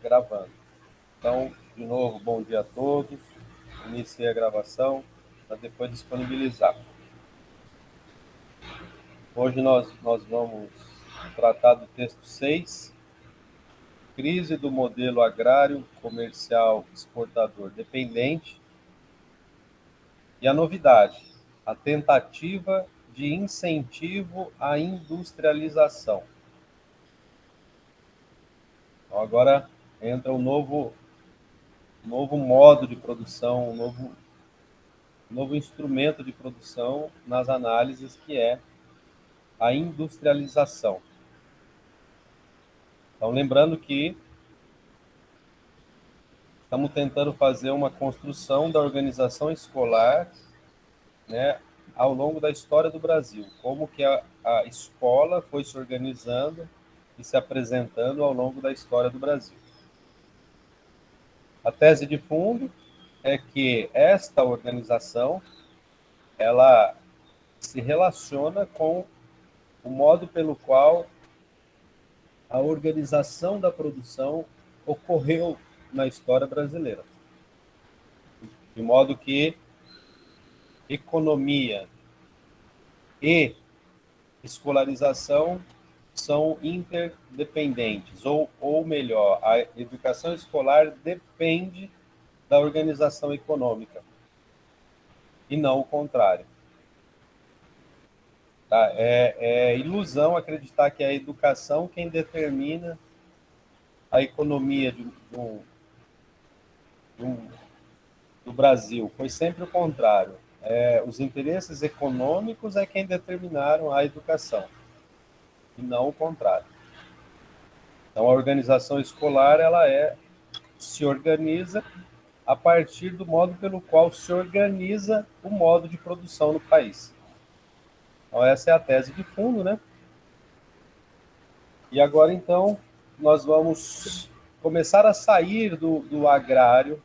Gravando. Então, de novo, bom dia a todos. Iniciei a gravação para depois disponibilizar. Hoje nós vamos tratar do texto 6, crise do modelo agrário comercial exportador dependente, e a novidade, a tentativa de incentivo à industrialização. Então, agora entra um novo modo de produção, um novo instrumento de produção nas análises, que é a industrialização. Então, lembrando que estamos tentando fazer uma construção da organização escolar, né, ao longo da história do Brasil, como que a escola foi se organizando e se apresentando ao longo da história do Brasil. A tese de fundo é que esta organização, ela se relaciona com o modo pelo qual a organização da produção ocorreu na história brasileira. De modo que economia e escolarização são interdependentes, ou melhor, a educação escolar depende da organização econômica, e não o contrário. Tá? É ilusão acreditar que é a educação quem determina a economia do Brasil. Foi sempre o contrário. Os interesses econômicos é quem determinaram a educação, e não o contrário. Então, a organização escolar, ela se organiza a partir do modo pelo qual se organiza o modo de produção no país. Então, essa é a tese de fundo, né? E agora, então, nós vamos começar a sair do agrário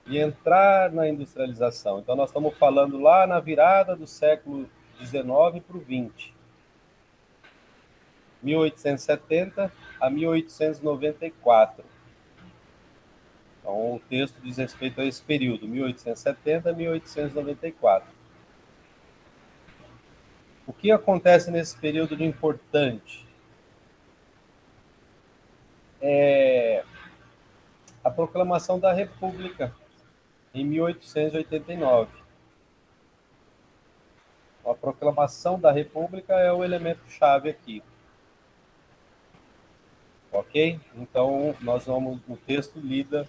e entrar na industrialização. Então, nós estamos falando lá na virada do século XIX para o XX. 1870 a 1894. Então, o texto diz respeito a esse período, 1870 a 1894. O que acontece nesse período de importante? É a proclamação da República, em 1889. A proclamação da República é o elemento-chave aqui. Ok? Então, o texto lida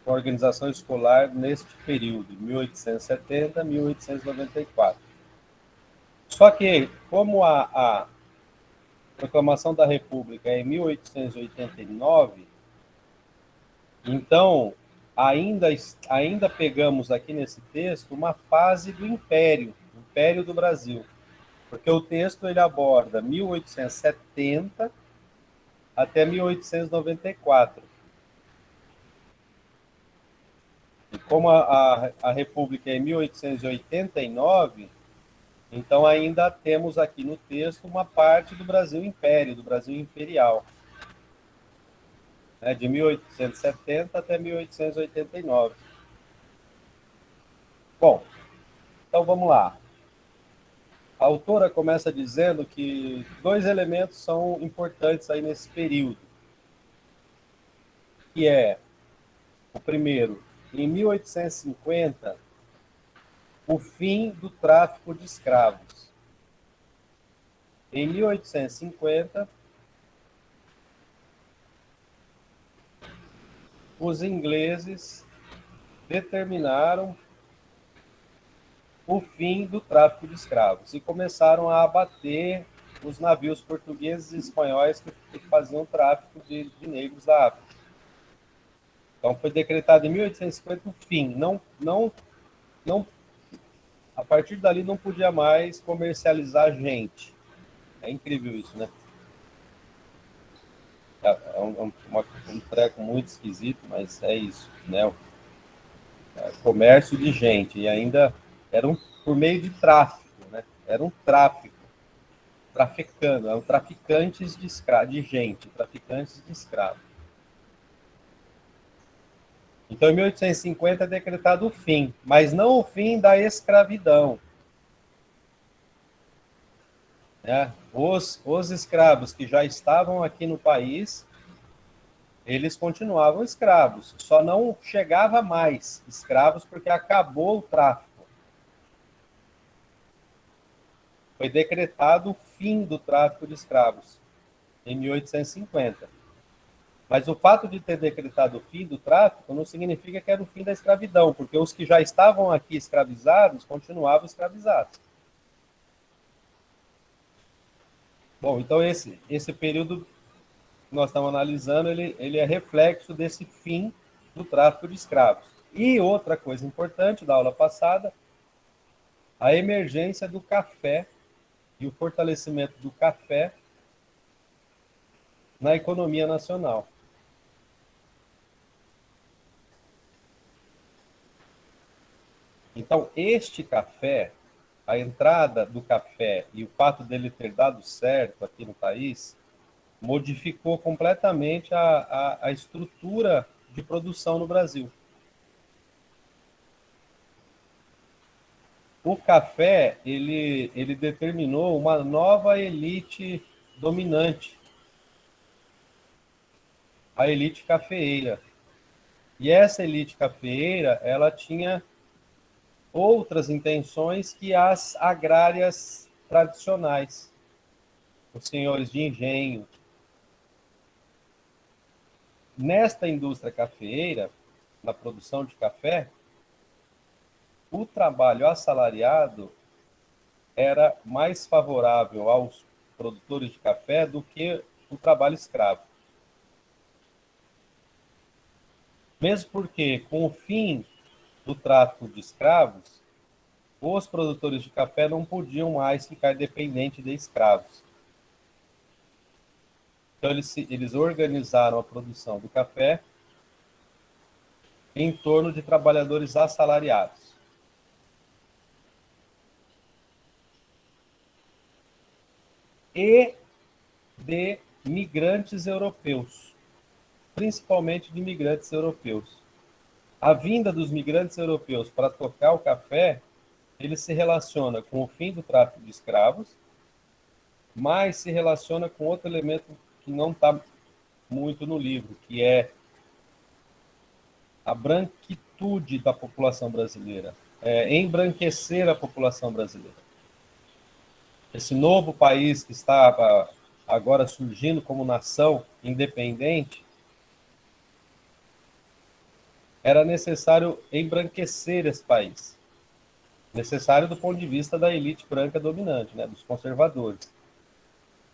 com a organização escolar neste período, 1870 a 1894. Só que, como a proclamação da República é em 1889, então ainda pegamos aqui nesse texto uma fase do Império do Brasil, porque o texto ele aborda 1870 até 1894. E como a República é em 1889, então ainda temos aqui no texto uma parte do Brasil Império, do Brasil Imperial, né, de 1870 até 1889. Bom, então vamos lá. A autora começa dizendo que dois elementos são importantes aí nesse período, que é, o primeiro, em 1850, o fim do tráfico de escravos. Em 1850, os ingleses determinaram o fim do tráfico de escravos e começaram a abater os navios portugueses e espanhóis que faziam tráfico de negros da África. Então foi decretado em 1850 o fim. A partir dali não podia mais comercializar gente. É incrível isso, né? Um treco muito esquisito, mas é isso, né? Comércio de gente, e ainda era por meio de tráfico, né? Era um tráfico. traficando, eram traficantes de escravo, de gente, traficantes de escravo. Então, em 1850 é decretado o fim, mas não o fim da escravidão. Né? Os escravos que já estavam aqui no país, eles continuavam escravos, só não chegava mais escravos porque acabou o tráfico. Foi decretado o fim do tráfico de escravos em 1850. Mas o fato de ter decretado o fim do tráfico não significa que era o fim da escravidão, porque os que já estavam aqui escravizados continuavam escravizados. Bom, então esse período que nós estamos analisando, ele é reflexo desse fim do tráfico de escravos. E outra coisa importante da aula passada, a emergência do café e o fortalecimento do café na economia nacional. Então, este café, a entrada do café e o fato dele ter dado certo aqui no país, modificou completamente a estrutura de produção no Brasil. O café, ele determinou uma nova elite dominante, a elite cafeeira. E essa elite cafeeira, ela tinha outras intenções que as agrárias tradicionais, os senhores de engenho. Nesta indústria cafeeira, na produção de café, o trabalho assalariado era mais favorável aos produtores de café do que o trabalho escravo. Mesmo porque, com o fim do tráfico de escravos, os produtores de café não podiam mais ficar dependentes de escravos. Então, eles organizaram a produção do café em torno de trabalhadores assalariados. E de migrantes europeus, principalmente de migrantes europeus. A vinda dos migrantes europeus para tocar o café, ele se relaciona com o fim do tráfico de escravos, mas se relaciona com outro elemento que não está muito no livro, que é a branquitude da população brasileira, embranquecer a população brasileira. Esse novo país que estava agora surgindo como nação independente, era necessário embranquecer esse país. Necessário do ponto de vista da elite branca dominante, né, dos conservadores.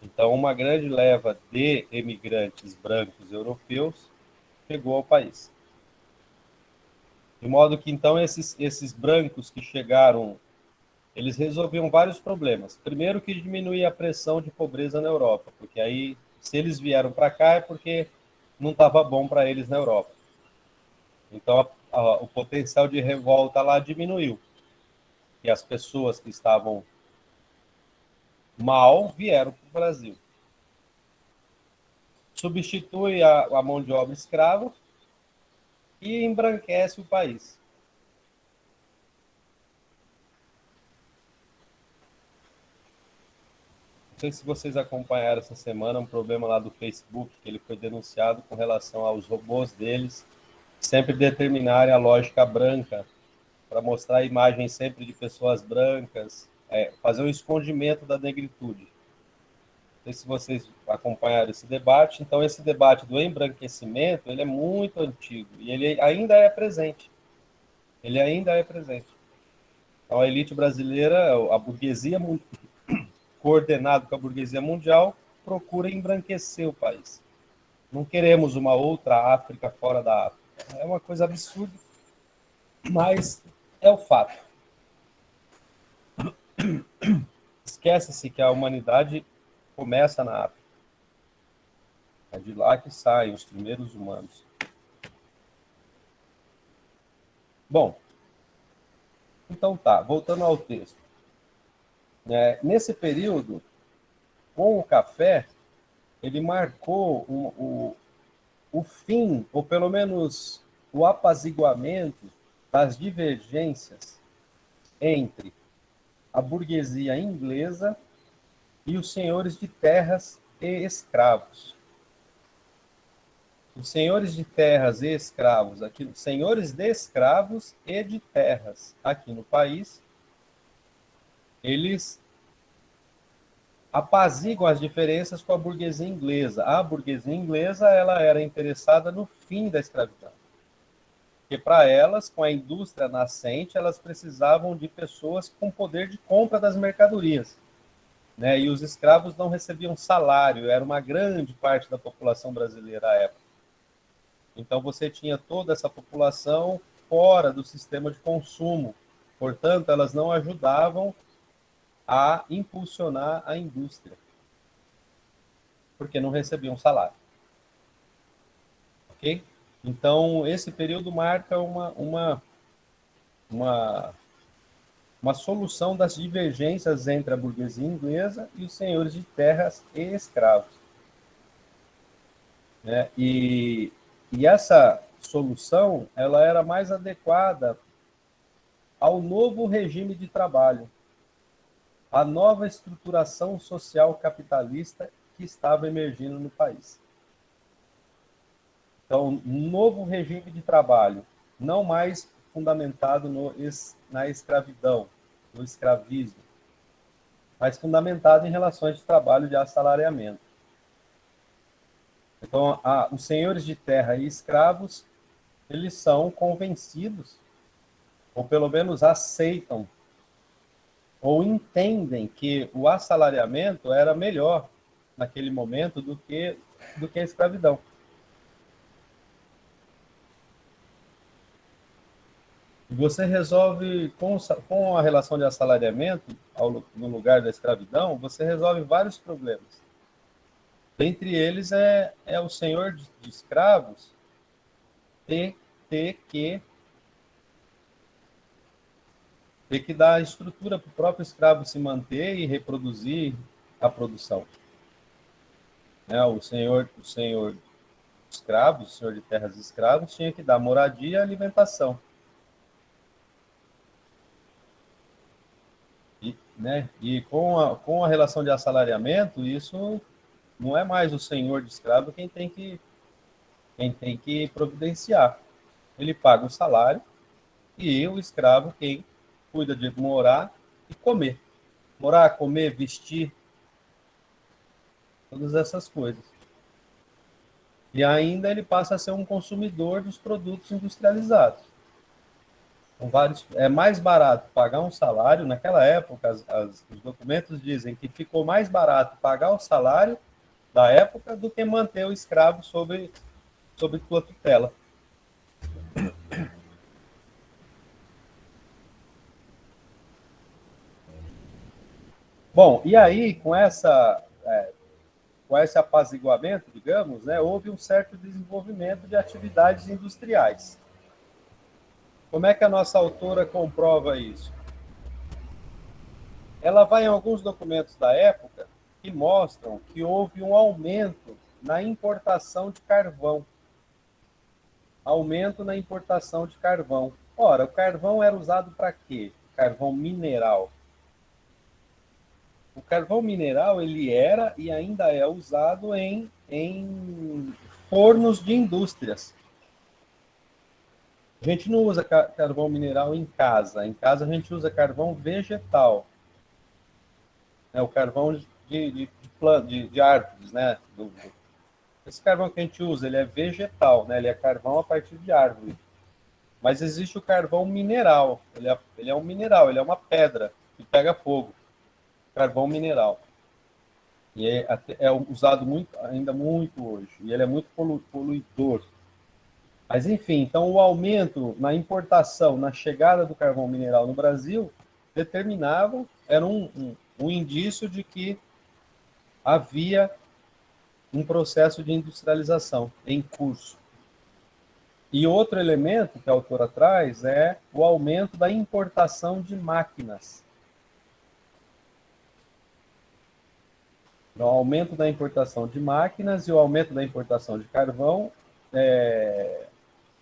Então, uma grande leva de emigrantes brancos europeus chegou ao país. De modo que, então, esses brancos que chegaram, eles resolviam vários problemas. Primeiro, que diminuía a pressão de pobreza na Europa, porque aí, se eles vieram para cá, é porque não estava bom para eles na Europa. Então, o potencial de revolta lá diminuiu. E as pessoas que estavam mal vieram para o Brasil. Substitui a mão de obra escrava e embranquece o país. Não sei se vocês acompanharam essa semana um problema lá do Facebook, que ele foi denunciado com relação aos robôs deles sempre determinarem a lógica branca, para mostrar a imagem sempre de pessoas brancas, fazer um escondimento da negritude. Não sei se vocês acompanharam esse debate. Então, esse debate do embranquecimento, ele é muito antigo e ele ainda é presente. Ele ainda é presente. Então, a elite brasileira, a burguesia, coordenado com a burguesia mundial, procura embranquecer o país. Não queremos uma outra África fora da África. É uma coisa absurda, mas é o fato. Esquece-se que a humanidade começa na África. É de lá que saem os primeiros humanos. Bom, então tá, voltando ao texto. Nesse período, com o café, ele marcou o fim, ou pelo menos o apaziguamento das divergências entre a burguesia inglesa e os senhores de terras e escravos. Os senhores de terras e escravos aqui, senhores de escravos e de terras aqui no país, eles apaziguam as diferenças com a burguesia inglesa. A burguesia inglesa, ela era interessada no fim da escravidão. Porque para elas, com a indústria nascente, elas precisavam de pessoas com poder de compra das mercadorias, né? E os escravos não recebiam salário, era uma grande parte da população brasileira à época. Então você tinha toda essa população fora do sistema de consumo. Portanto, elas não ajudavam a impulsionar a indústria, porque não recebiam salário. Ok? Então, esse período marca uma solução das divergências entre a burguesia inglesa e os senhores de terras e escravos, né? E essa solução, ela era mais adequada ao novo regime de trabalho, à nova estruturação social capitalista que estava emergindo no país. Então, um novo regime de trabalho, não mais fundamentado na escravidão, no escravismo, mas fundamentado em relações de trabalho de assalariamento. Então, os senhores de terra e escravos, eles são convencidos, ou pelo menos aceitam, ou entendem que o assalariamento era melhor naquele momento do que a escravidão. Você resolve, com a relação de assalariamento, no lugar da escravidão, você resolve vários problemas. Dentre eles é o senhor de escravos ter que dar estrutura para o próprio escravo se manter e reproduzir a produção. O senhor de escravos, o senhor de terras e escravos, tinha que dar moradia e alimentação. E com a relação de assalariamento, isso não é mais o senhor de escravo quem tem que providenciar. Ele paga o salário e o escravo quem cuida de morar e comer. Morar, comer, vestir, todas essas coisas. E ainda ele passa a ser um consumidor dos produtos industrializados. É mais barato pagar um salário. Naquela época, os documentos dizem que ficou mais barato pagar o salário da época do que manter o escravo sob tua tutela. Bom, e aí, com esse apaziguamento, digamos, né, houve um certo desenvolvimento de atividades industriais. Como é que a nossa autora comprova isso? Ela vai em alguns documentos da época que mostram que houve um aumento na importação de carvão. Aumento na importação de carvão. Ora, o carvão era usado para quê? Carvão mineral. O carvão mineral, ele era e ainda é usado em fornos de indústrias. A gente não usa carvão mineral em casa. Em casa a gente usa carvão vegetal. O carvão de árvores, né? Esse carvão que a gente usa, ele é vegetal, né? Ele é carvão a partir de árvore. Mas existe o carvão mineral. Ele é um mineral, ele é uma pedra que pega fogo. Carvão mineral. E é usado ainda muito hoje. E ele é muito poluidor. Mas, enfim, então o aumento na importação, na chegada do carvão mineral no Brasil, era um indício de que havia um processo de industrialização em curso. E outro elemento que a autora traz é o aumento da importação de máquinas. O aumento da importação de máquinas e o aumento da importação de carvão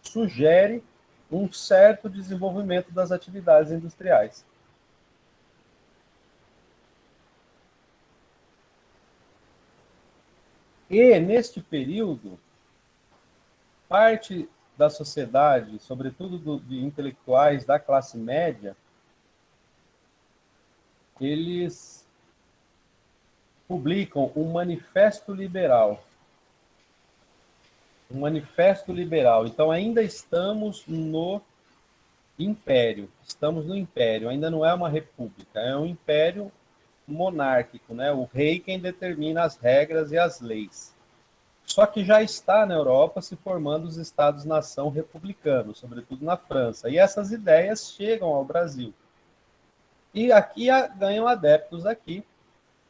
sugere um certo desenvolvimento das atividades industriais. E, neste período, parte da sociedade, sobretudo de intelectuais da classe média, eles publicam um manifesto liberal. Um manifesto liberal. Então, ainda estamos no império. Estamos no império. Ainda não é uma república. É um império monárquico, né? O rei quem determina as regras e as leis. Só que já está na Europa se formando os estados-nação republicanos, sobretudo na França. E essas ideias chegam ao Brasil. E aqui ganham adeptos aqui,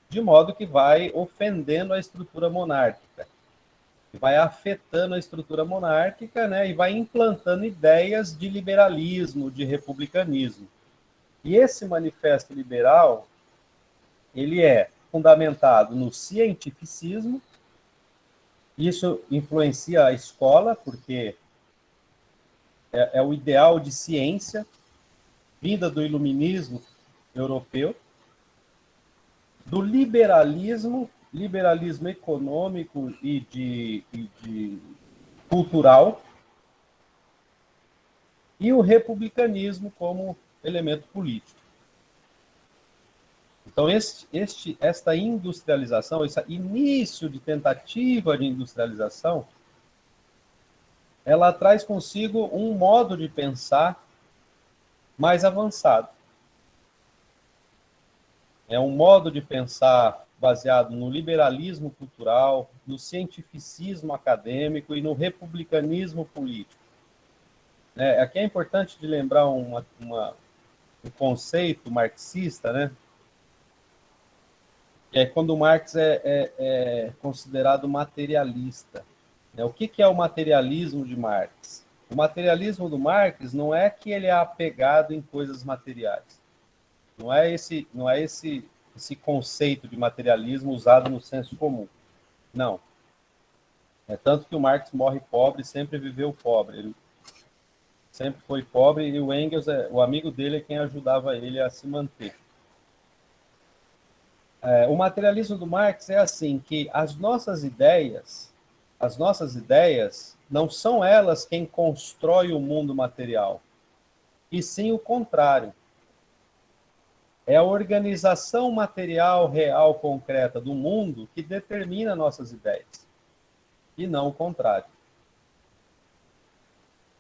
de modo que vai ofendendo a estrutura monárquica, vai afetando a estrutura monárquica, né, e vai implantando ideias de liberalismo, de republicanismo. E esse manifesto liberal, ele é fundamentado no cientificismo. Isso influencia a escola, porque é o ideal de ciência, vinda do iluminismo europeu, do liberalismo, liberalismo econômico e de cultural, e o republicanismo como elemento político. Então, esta industrialização, esse início de tentativa de industrialização, ela traz consigo um modo de pensar mais avançado. É um modo de pensar baseado no liberalismo cultural, no cientificismo acadêmico e no republicanismo político. Aqui é importante de lembrar um conceito marxista, né? Que é quando Marx é considerado materialista. O que é o materialismo de Marx? O materialismo do Marx não é que ele é apegado em coisas materiais. Não é esse conceito de materialismo usado no senso comum. Não. É tanto que o Marx morre pobre e sempre viveu pobre. Ele sempre foi pobre e o Engels, o amigo dele, é quem ajudava ele a se manter. O materialismo do Marx é assim, que as nossas ideias não são elas quem constrói o mundo material, e sim o contrário. É a organização material, real, concreta do mundo que determina nossas ideias, e não o contrário.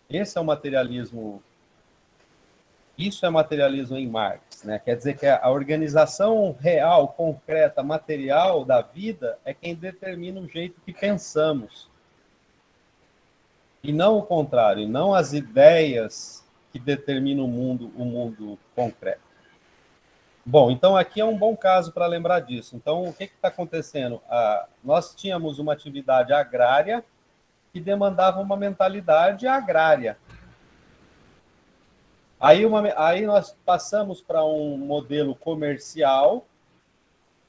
Esse é o materialismo. Isso é materialismo em Marx, né? Quer dizer que a organização real, concreta, material da vida é quem determina o jeito que pensamos. E não o contrário, e não as ideias que determinam o mundo concreto. Bom, então aqui é um bom caso para lembrar disso. Então, o que está acontecendo? Nós tínhamos uma atividade agrária que demandava uma mentalidade agrária. Aí nós passamos para um modelo comercial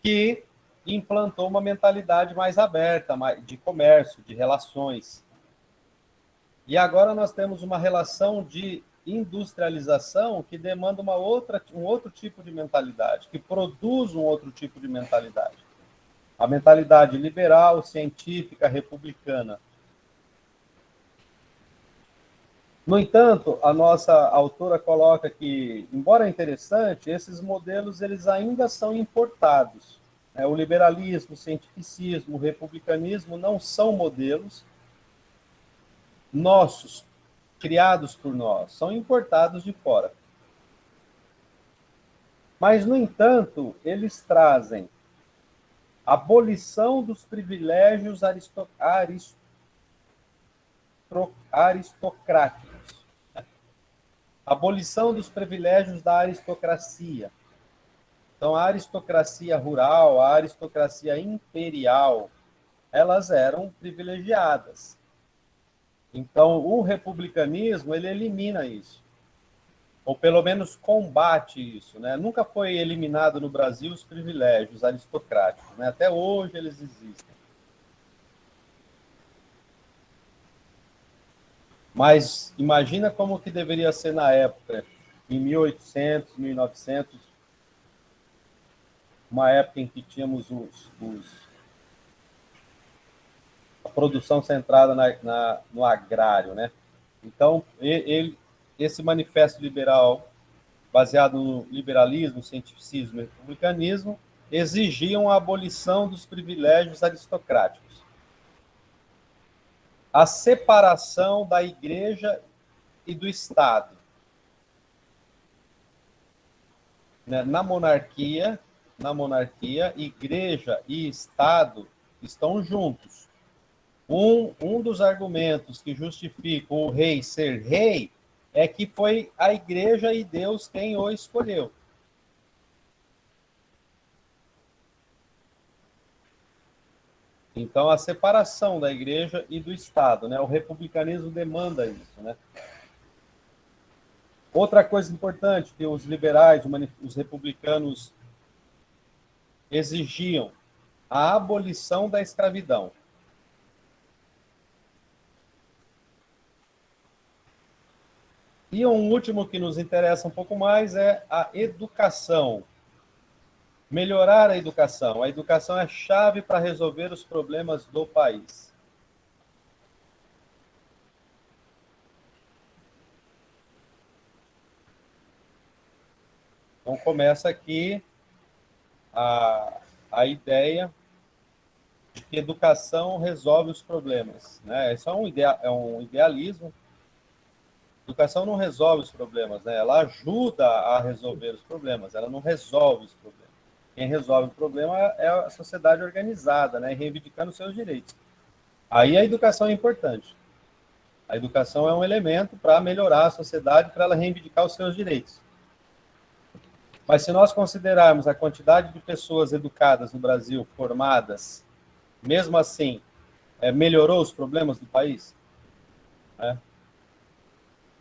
que implantou uma mentalidade mais aberta, de comércio, de relações. E agora nós temos uma relação de industrialização que demanda um outro tipo de mentalidade, que produz um outro tipo de mentalidade. A mentalidade liberal, científica, republicana. No entanto, a nossa autora coloca que, embora interessante, esses modelos eles ainda são importados. O liberalismo, o cientificismo, o republicanismo não são modelos nossos, criados por nós, são importados de fora. Mas, no entanto, eles trazem abolição dos privilégios aristocráticos, abolição dos privilégios da aristocracia. Então, a aristocracia rural, a aristocracia imperial, elas eram privilegiadas. Então, o republicanismo, ele elimina isso. ou pelo menos combate isso, né? Nunca foi eliminado no Brasil os privilégios aristocráticos, né? Até hoje eles existem. Mas imagina como que deveria ser na época, em 1800, 1900, uma época em que tínhamos a produção centrada no agrário, né? Então, esse manifesto liberal, baseado no liberalismo, cientificismo e republicanismo, exigiam a abolição dos privilégios aristocráticos, a separação da igreja e do Estado. Né? Na monarquia, igreja e Estado estão juntos. Um dos argumentos que justificam o rei ser rei é que foi a igreja e Deus quem o escolheu. Então, a separação da igreja e do Estado, né? O republicanismo demanda isso, né? Outra coisa importante que os liberais, os republicanos exigiam, a abolição da escravidão. E um último que nos interessa um pouco mais é a educação. Melhorar a educação. A educação é chave para resolver os problemas do país. Então, começa aqui a ideia de que educação resolve os problemas. Né? Isso é um idealismo. Educação não resolve os problemas, né? Ela ajuda a resolver os problemas, ela não resolve os problemas. Quem resolve o problema é a sociedade organizada, né? Reivindicando seus direitos. Aí a educação é importante. A educação é um elemento para melhorar a sociedade, para ela reivindicar os seus direitos. Mas se nós considerarmos a quantidade de pessoas educadas no Brasil, formadas, mesmo assim, melhorou os problemas do país?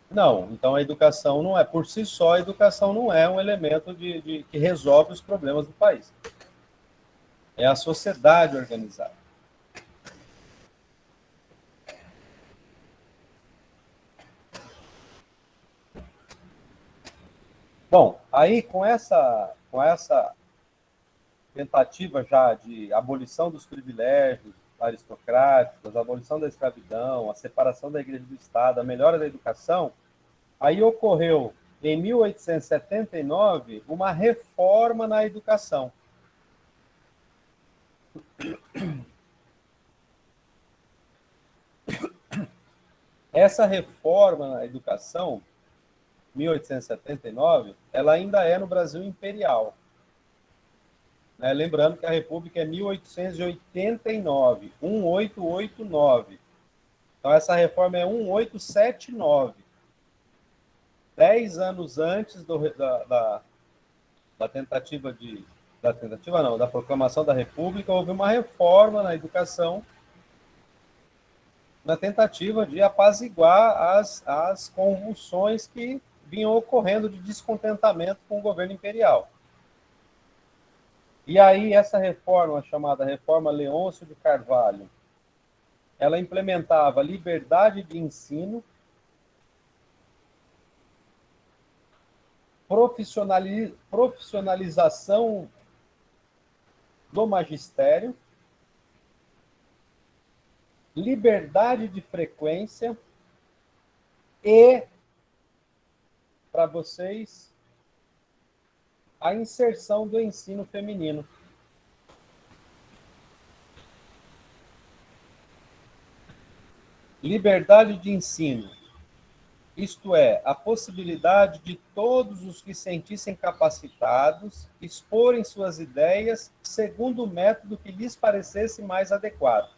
Não. Então a educação não é, por si só, a educação não é um elemento que resolve os problemas do país. É a sociedade organizada. Bom, aí com essa tentativa já de abolição dos privilégios aristocráticos, a abolição da escravidão, a separação da igreja do Estado, a melhora da educação, aí ocorreu, em 1879, uma reforma na educação. Essa reforma na educação, 1879, ela ainda é no Brasil imperial. Né? Lembrando que a República é 1889, 1889. Então, essa reforma é 1879. 10 anos antes da tentativa da proclamação da República, houve uma reforma na educação na tentativa de apaziguar as convulsões que vinham ocorrendo de descontentamento com o governo imperial. E aí essa reforma, chamada Reforma Leôncio de Carvalho, ela implementava liberdade de ensino, profissionalização do magistério, liberdade de frequência e, para vocês, a inserção do ensino feminino. Liberdade de ensino, isto é, a possibilidade de todos os que sentissem capacitados exporem suas ideias segundo o método que lhes parecesse mais adequado.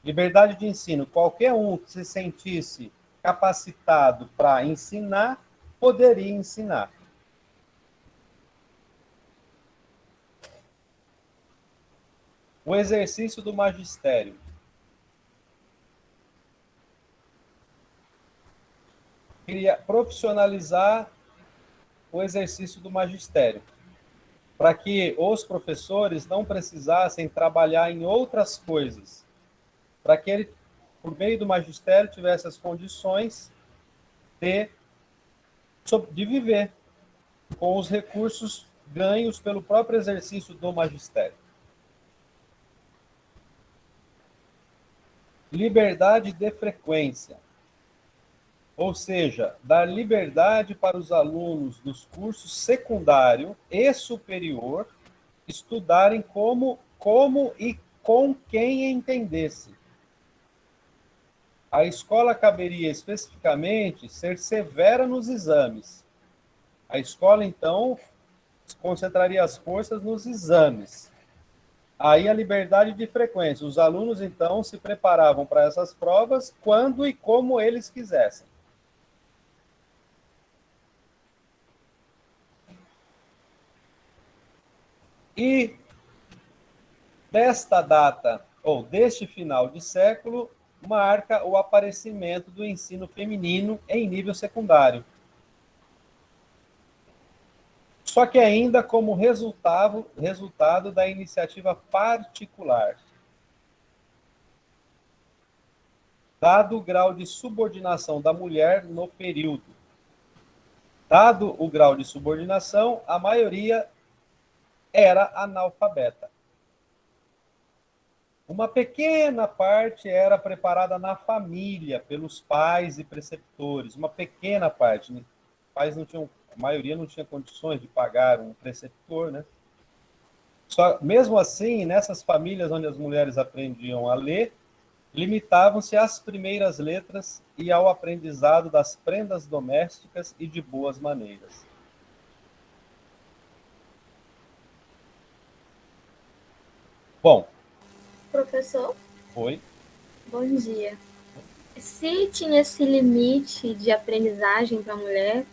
Liberdade de ensino, qualquer um que se sentisse capacitado para ensinar, poderia ensinar. O exercício do magistério. queria profissionalizar o exercício do magistério, para que os professores não precisassem trabalhar em outras coisas, para que ele, por meio do magistério, tivesse as condições de viver com os recursos ganhos pelo próprio exercício do magistério. Liberdade de frequência, ou seja, dar liberdade para os alunos dos cursos secundário e superior estudarem como e com quem entendesse. A escola caberia especificamente ser severa nos exames. A escola, então, concentraria as forças nos exames. Aí a liberdade de frequência. Os alunos, então, se preparavam para essas provas quando e como eles quisessem. E desta data, ou deste final de século, marca o aparecimento do ensino feminino em nível secundário. Só que ainda como resultado da iniciativa particular. Dado o grau de subordinação da mulher no período. Dado o grau de subordinação, a maioria era analfabeta. Uma pequena parte era preparada na família, pelos pais e preceptores. Uma pequena parte. Os pais não tinham, a maioria não tinha condições de pagar um preceptor, né? Só, mesmo assim, nessas famílias onde as mulheres aprendiam a ler, limitavam-se às primeiras letras e ao aprendizado das prendas domésticas e de boas maneiras. Bom, Professor, foi. bom dia. Se tinha esse limite de aprendizagem para a mulher,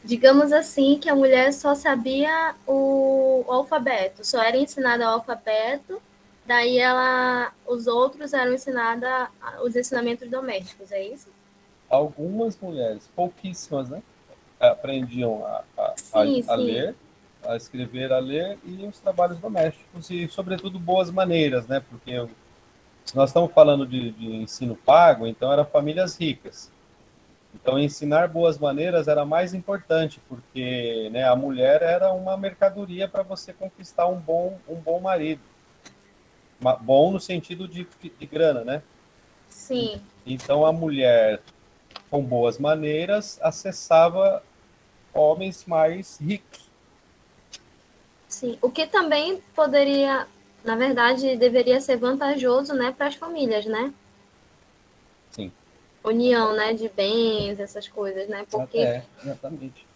digamos assim que a mulher só sabia o alfabeto, só era ensinada o alfabeto, daí os outros eram ensinados os ensinamentos domésticos, é isso? Algumas mulheres, pouquíssimas, né? Aprendiam Sim, a sim. ler, a escrever, a ler e os trabalhos domésticos e, sobretudo, boas maneiras, né? Porque se nós estamos falando de ensino pago, então eram famílias ricas. Então, ensinar boas maneiras era mais importante, porque, né, a mulher era uma mercadoria para você conquistar um bom marido. Bom no sentido de grana, né? Sim, Então, a mulher com boas maneiras acessava homens mais ricos. sim. O que também poderia, na verdade, deveria ser vantajoso, né, para as famílias, né? Sim, União, né, de bens, essas coisas, né? Porque exatamente.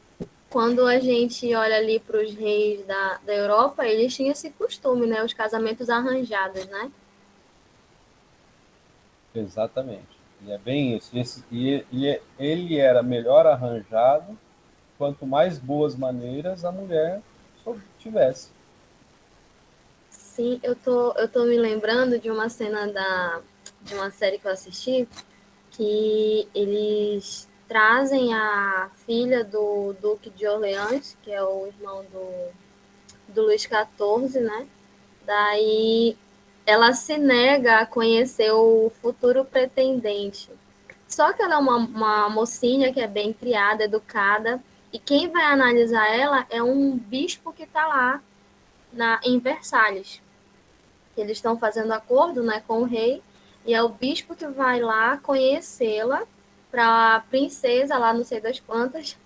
quando a gente olha ali para os reis da Europa, eles tinham esse costume, né? Os casamentos arranjados, né? Exatamente. E é bem isso. Ele era melhor arranjado quanto mais boas maneiras a mulher tivesse. Sim, eu tô me lembrando de uma cena de uma série que eu assisti, que eles trazem a filha do Duque de Orleans, que é o irmão do Luís XIV, né? Daí ela se nega a conhecer o futuro pretendente. Só que ela é uma mocinha que é bem criada, educada, e quem vai analisar ela é um bispo que está lá em Versalhes. Eles estão fazendo acordo, né, com o rei, e é o bispo que vai lá conhecê-la para a princesa, lá não sei das quantas,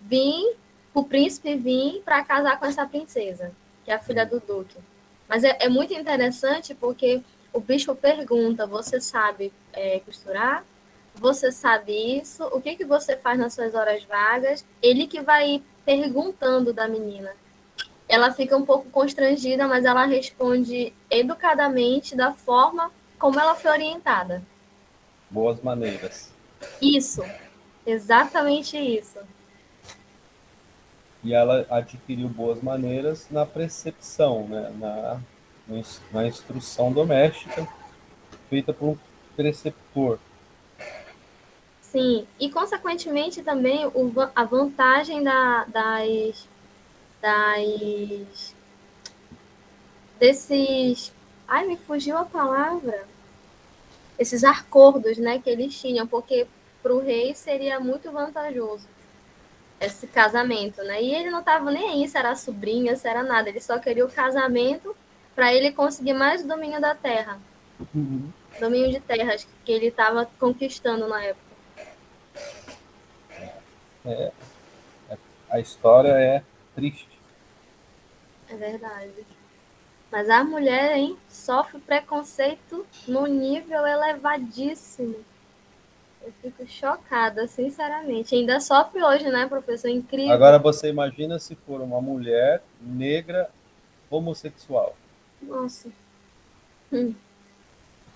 vir, o príncipe vir para casar com essa princesa, que é a filha do duque. Mas é muito interessante porque o bispo pergunta: você sabe costurar? Você sabe isso? O que você faz nas suas horas vagas? Ele que vai perguntando da menina. Ela fica um pouco constrangida, mas ela responde educadamente da forma como ela foi orientada. Boas maneiras. Isso, exatamente isso. E ela adquiriu boas maneiras na precepção, né? Na instrução doméstica, feita por um preceptor. Sim, e consequentemente também a vantagem das desses, ai, me fugiu a palavra, esses acordos, né, que eles tinham, porque para o rei seria muito vantajoso esse casamento, né? E ele não estava nem aí se era sobrinha, se era nada, ele só queria o casamento para ele conseguir mais domínio da terra, domínio de terras que ele estava conquistando na época. A história é triste. É verdade. Mas a mulher, hein, sofre preconceito no nível elevadíssimo. Eu fico chocada, sinceramente. Ainda sofre hoje, né, professor? Incrível. Agora você imagina se for uma mulher negra homossexual. Nossa.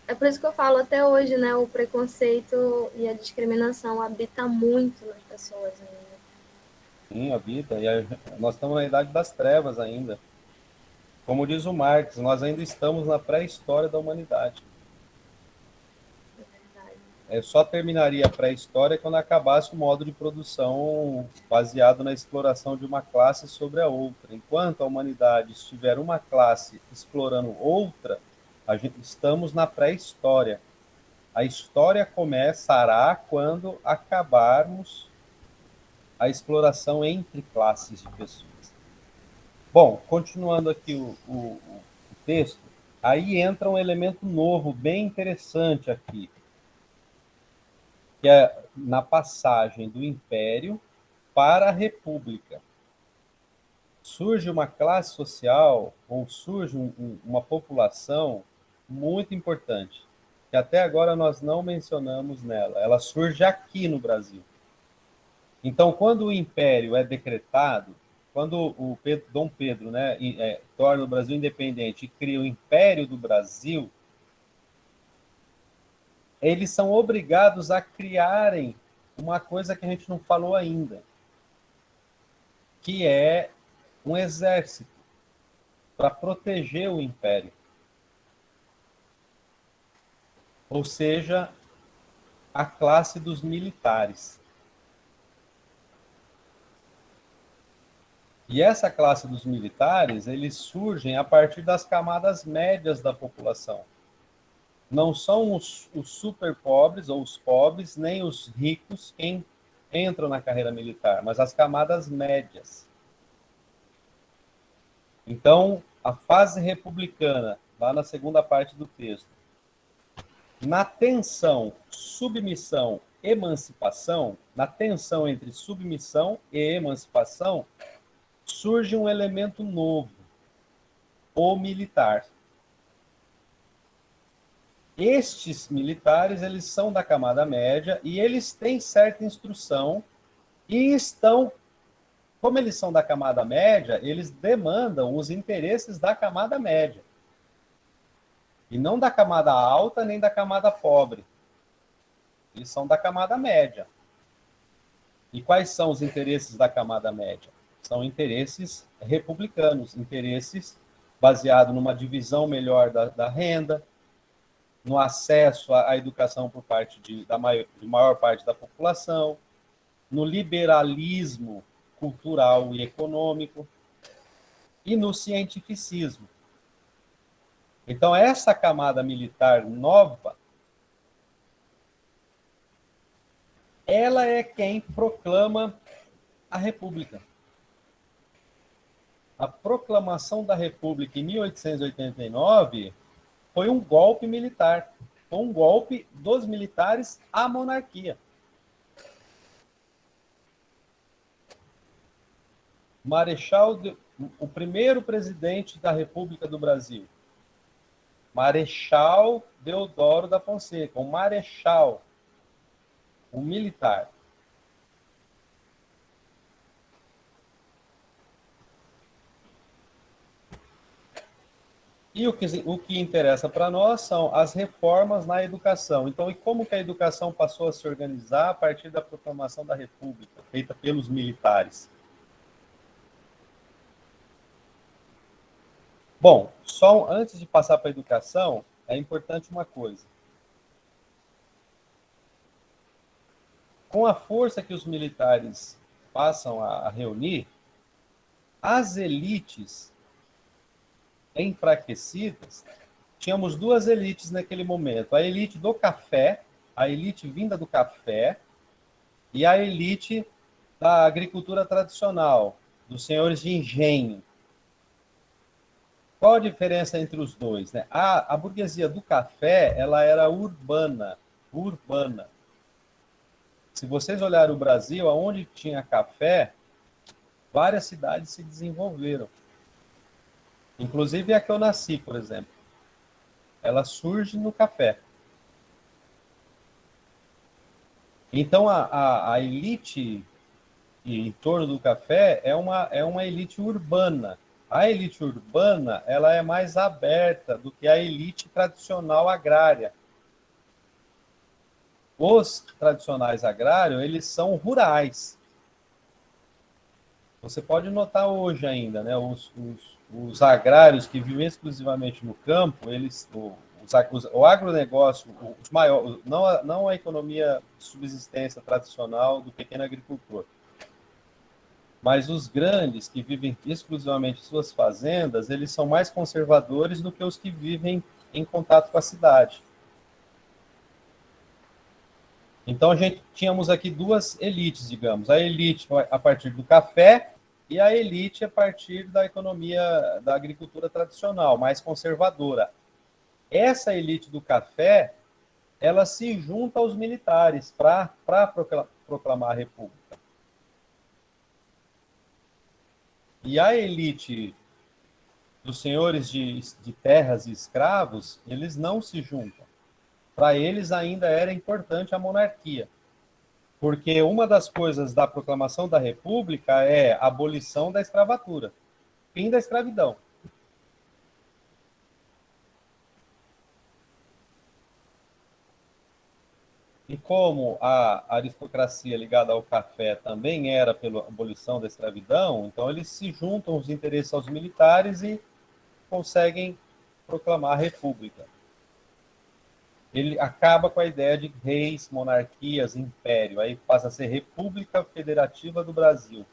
É por isso que eu falo até hoje, né? O preconceito e a discriminação habita muito nas pessoas ainda. Sim, a vida. Nós estamos na idade das trevas ainda. Como diz o Marx, nós ainda estamos na pré-história da humanidade. É verdade. Só terminaria a pré-história quando acabasse o modo de produção baseado na exploração de uma classe sobre a outra. Enquanto a humanidade estiver uma classe explorando outra, estamos na pré-história. A história começará quando acabarmos a exploração entre classes de pessoas. Bom, continuando aqui o texto, aí entra um elemento novo, bem interessante aqui, que é na passagem do Império para a República. Surge uma classe social, ou surge uma população muito importante, que até agora nós não mencionamos nela. Ela surge aqui no Brasil. Então, quando o Império é decretado, quando o Dom Pedro, né, torna o Brasil independente e cria o Império do Brasil, eles são obrigados a criarem uma coisa que a gente não falou ainda, que é um exército para proteger o Império. Ou seja, a classe dos militares. E essa classe dos militares, eles surgem a partir das camadas médias da população. Não são os super pobres ou os pobres, nem os ricos quem entram na carreira militar, mas as camadas médias. Então, a fase republicana, lá na segunda parte do texto, na tensão, submissão, emancipação, na tensão entre submissão e emancipação, surge um elemento novo, o militar. Estes militares, eles são da camada média e eles têm certa instrução e estão, como eles são da camada média, eles demandam os interesses da camada média. E não da camada alta nem da camada pobre. Eles são da camada média. E quais são os interesses da camada média? São interesses republicanos, interesses baseados numa divisão melhor da renda, no acesso à educação por parte de maior parte da população, no liberalismo cultural e econômico e no cientificismo. Então, essa camada militar nova, ela é quem proclama a República. A proclamação da República em 1889 foi um golpe militar, foi um golpe dos militares à monarquia. O primeiro presidente da República do Brasil, Marechal Deodoro da Fonseca, um marechal, um militar. E o que interessa para nós são as reformas na educação. Então, e como que a educação passou a se organizar a partir da proclamação da República, feita pelos militares? Bom, só antes de passar para a educação, é importante uma coisa. com a força que os militares passam a reunir, as elites enfraquecidas, tínhamos duas elites naquele momento, a elite do café, a elite vinda do café, e a elite da agricultura tradicional, dos senhores de engenho. Qual a diferença entre os dois? Né? A burguesia do café, ela era urbana. Se vocês olharem o Brasil, aonde tinha café, várias cidades se desenvolveram. Inclusive a que eu nasci, por exemplo. Ela surge no café. Então, a elite em torno do café é uma elite urbana. A elite urbana, ela é mais aberta do que a elite tradicional agrária. Os tradicionais agrários, eles são rurais. Você pode notar hoje ainda, né, os agrários que vivem exclusivamente no campo, o agronegócio, os maiores, não a economia de subsistência tradicional do pequeno agricultor, mas os grandes que vivem exclusivamente em suas fazendas, eles são mais conservadores do que os que vivem em contato com a cidade. Então, tínhamos aqui duas elites, digamos. A elite a partir do café e a elite a partir da economia, da agricultura tradicional, mais conservadora. Essa elite do café, ela se junta aos militares para proclamar a república. E a elite dos senhores de terras e escravos, eles não se juntam. Para eles ainda era importante a monarquia. Porque uma das coisas da proclamação da República é a abolição da escravatura, fim da escravidão. E como a aristocracia ligada ao café também era pela abolição da escravidão, então eles se juntam os interesses aos militares e conseguem proclamar a República. Ele acaba com a ideia de reis, monarquias, império, aí passa a ser República Federativa do Brasil.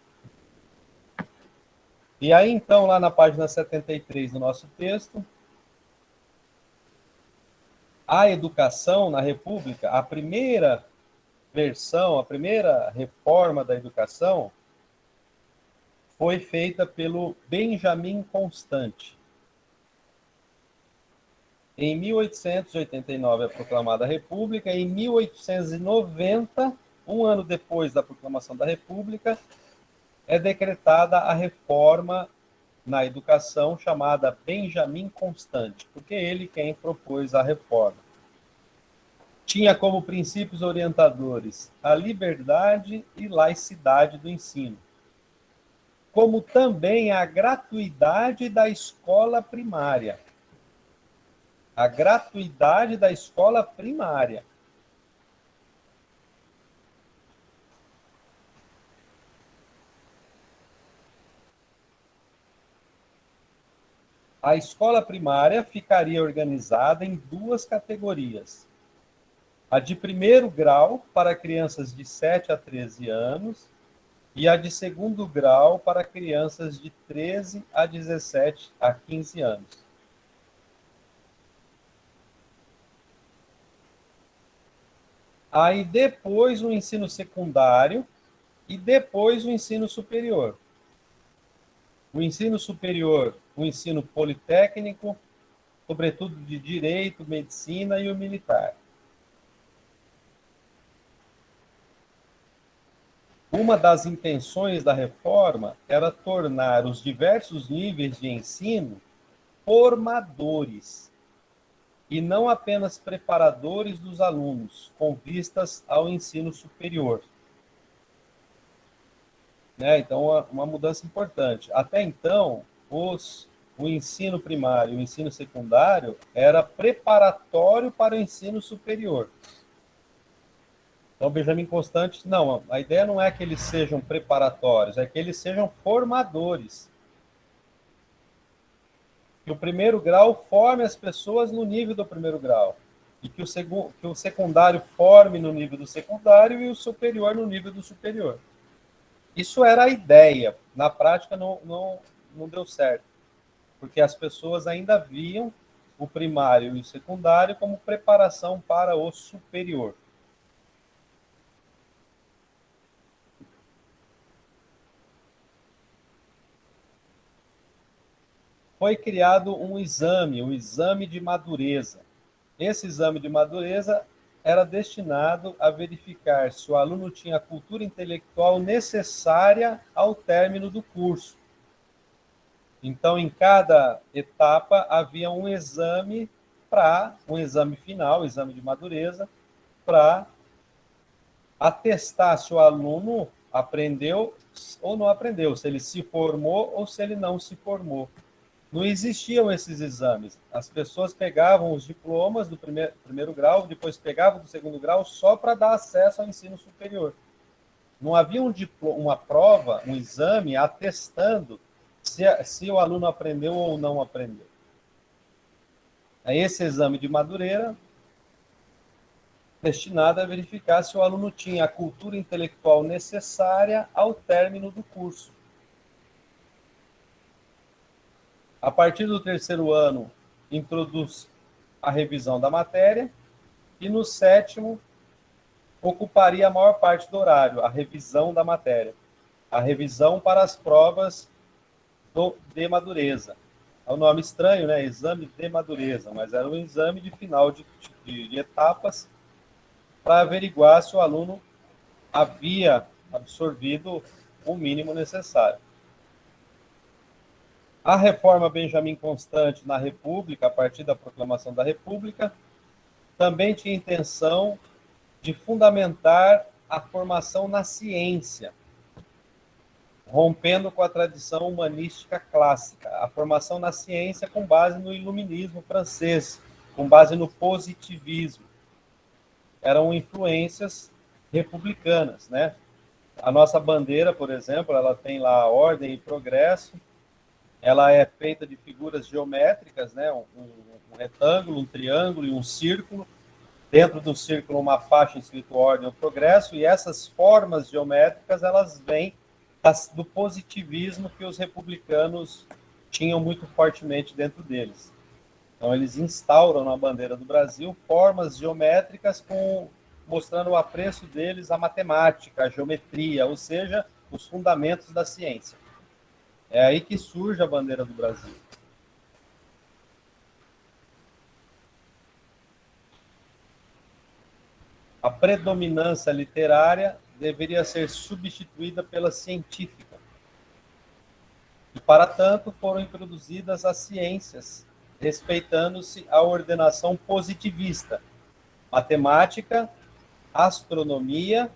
E aí, então, lá na página 73 do nosso texto, a educação na República, a primeira versão, a primeira reforma da educação foi feita pelo Benjamin Constant. Em 1889 é proclamada a República, em 1890, um ano depois da proclamação da República, é decretada a reforma na educação chamada Benjamin Constant, porque ele quem propôs a reforma. Tinha como princípios orientadores a liberdade e laicidade do ensino, como também a gratuidade da escola primária. A gratuidade da escola primária. A escola primária ficaria organizada em duas categorias. A de primeiro grau para crianças de 7 a 13 anos e a de segundo grau para crianças de 13 a 17 a 15 anos. Aí depois o ensino secundário e depois o ensino superior. O ensino superior, o ensino politécnico, sobretudo de direito, medicina e o militar. Uma das intenções da reforma era tornar os diversos níveis de ensino formadores e não apenas preparadores dos alunos, com vistas ao ensino superior. Né? Então, uma mudança importante. Até então, o ensino primário e o ensino secundário era preparatório para o ensino superior. Então, Benjamin Constant, não, a ideia não é que eles sejam preparatórios, é que eles sejam formadores. Que o primeiro grau forme as pessoas no nível do primeiro grau. e que o secundário forme no nível do secundário e o superior no nível do superior. Isso era a ideia. Na prática, não deu certo, porque as pessoas ainda viam o primário e o secundário como preparação para o superior. Foi criado um exame, o exame de madureza. Esse exame de madureza era destinado a verificar se o aluno tinha a cultura intelectual necessária ao término do curso. Então, em cada etapa, havia um exame final, exame de madureza, para atestar se o aluno aprendeu ou não aprendeu, se ele se formou ou se ele não se formou. Não existiam esses exames. As pessoas pegavam os diplomas do primeiro grau, depois pegavam do segundo grau, só para dar acesso ao ensino superior. Não havia uma prova, um exame atestando se o aluno aprendeu ou não aprendeu. Esse exame de madureza destinado a verificar se o aluno tinha a cultura intelectual necessária ao término do curso. A partir do terceiro ano, introduz a revisão da matéria, e no sétimo, ocuparia a maior parte do horário, a revisão da matéria. A revisão para as provas de madureza. É um nome estranho, né? Exame de madureza, mas era um exame de final de etapas para averiguar se o aluno havia absorvido o mínimo necessário. A reforma Benjamin Constant na República, a partir da proclamação da República, também tinha intenção de fundamentar a formação na ciência, rompendo com a tradição humanística clássica, a formação na ciência com base no iluminismo francês, com base no positivismo. Eram influências republicanas, né? A nossa bandeira, por exemplo, ela tem lá ordem e progresso, ela é feita de figuras geométricas, né? Um retângulo, um triângulo e um círculo. Dentro do círculo, uma faixa escrito ordem ou progresso, e essas formas geométricas, elas vêm do positivismo que os republicanos tinham muito fortemente dentro deles. Então, eles instauram na bandeira do Brasil formas geométricas mostrando o apreço deles à matemática, à geometria, ou seja, os fundamentos da ciência. É aí que surge a bandeira do Brasil. A predominância literária deveria ser substituída pela científica. E, para tanto, foram introduzidas as ciências, respeitando-se a ordenação positivista: matemática, astronomia,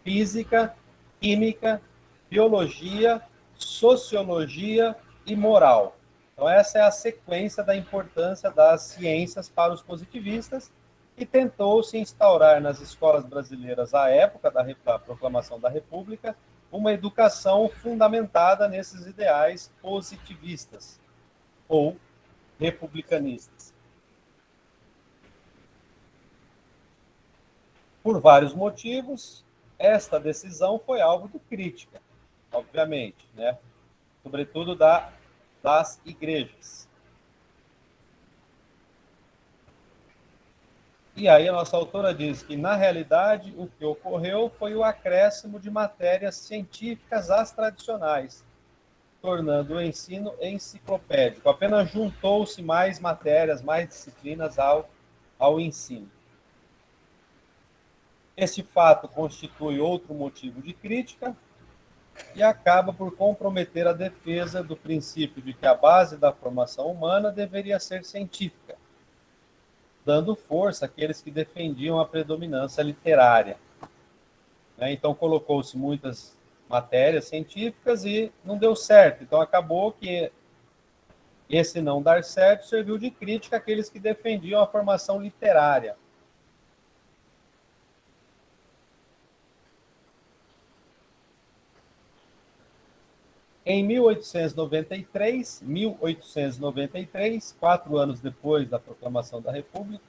física, química, biologia, sociologia e moral. Então, essa é a sequência da importância das ciências para os positivistas, e tentou-se instaurar nas escolas brasileiras, à época da proclamação da República, uma educação fundamentada nesses ideais positivistas ou republicanistas. Por vários motivos, esta decisão foi alvo de crítica, obviamente, né? Sobretudo das igrejas. E aí a nossa autora diz que, na realidade, o que ocorreu foi o acréscimo de matérias científicas às tradicionais, tornando o ensino enciclopédico. Apenas juntou-se mais matérias, mais disciplinas ao ensino. Esse fato constitui outro motivo de crítica e acaba por comprometer a defesa do princípio de que a base da formação humana deveria ser científica, dando força àqueles que defendiam a predominância literária. Então, colocou-se muitas matérias científicas e não deu certo. Então, acabou que esse não dar certo serviu de crítica àqueles que defendiam a formação literária. Em 1893, 4 anos depois da proclamação da República,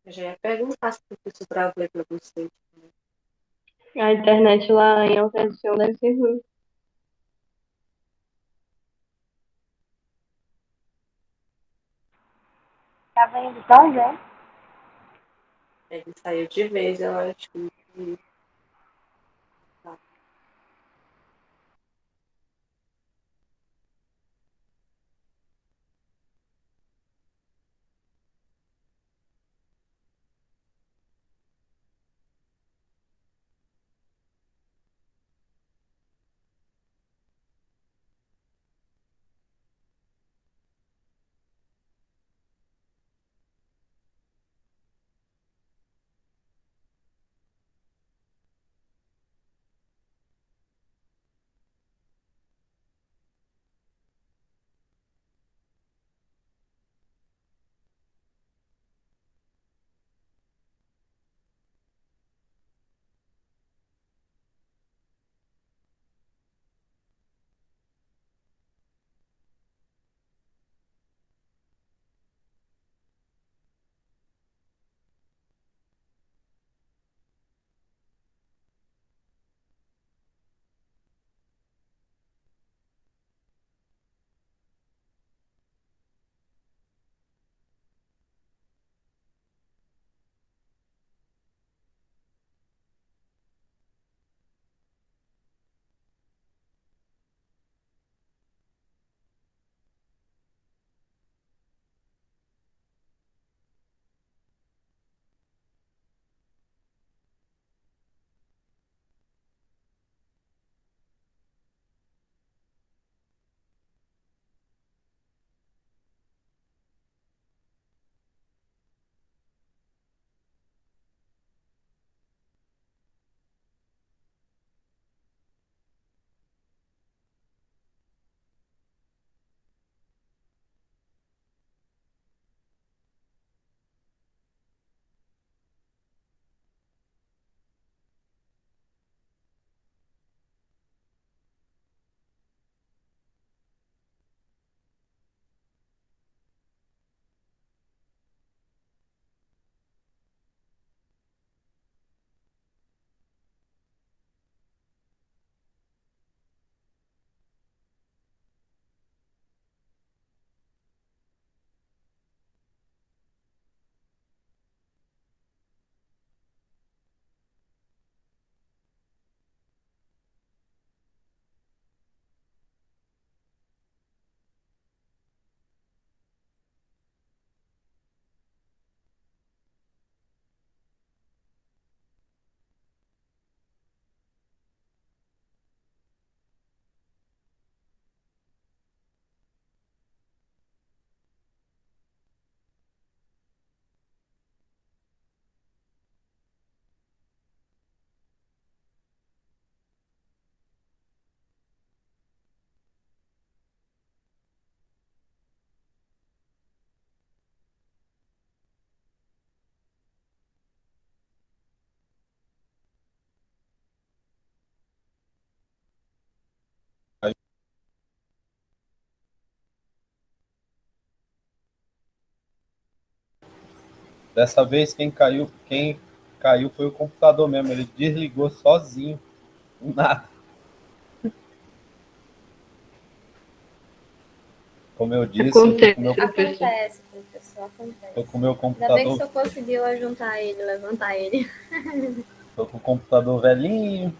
Eu já ia perguntar se isso travou para você. A internet lá em Alcancel deve ser ruim. Tava indo tão bem. Ele saiu de vez, eu acho. Dessa vez quem caiu foi o computador mesmo, ele desligou sozinho, nada. Como eu disse, eu tô com meu, Acontece, professor, acontece. tô com meu Ainda bem que o computador, senhor conseguiu juntar ele, levantar ele. tô com o computador velhinho,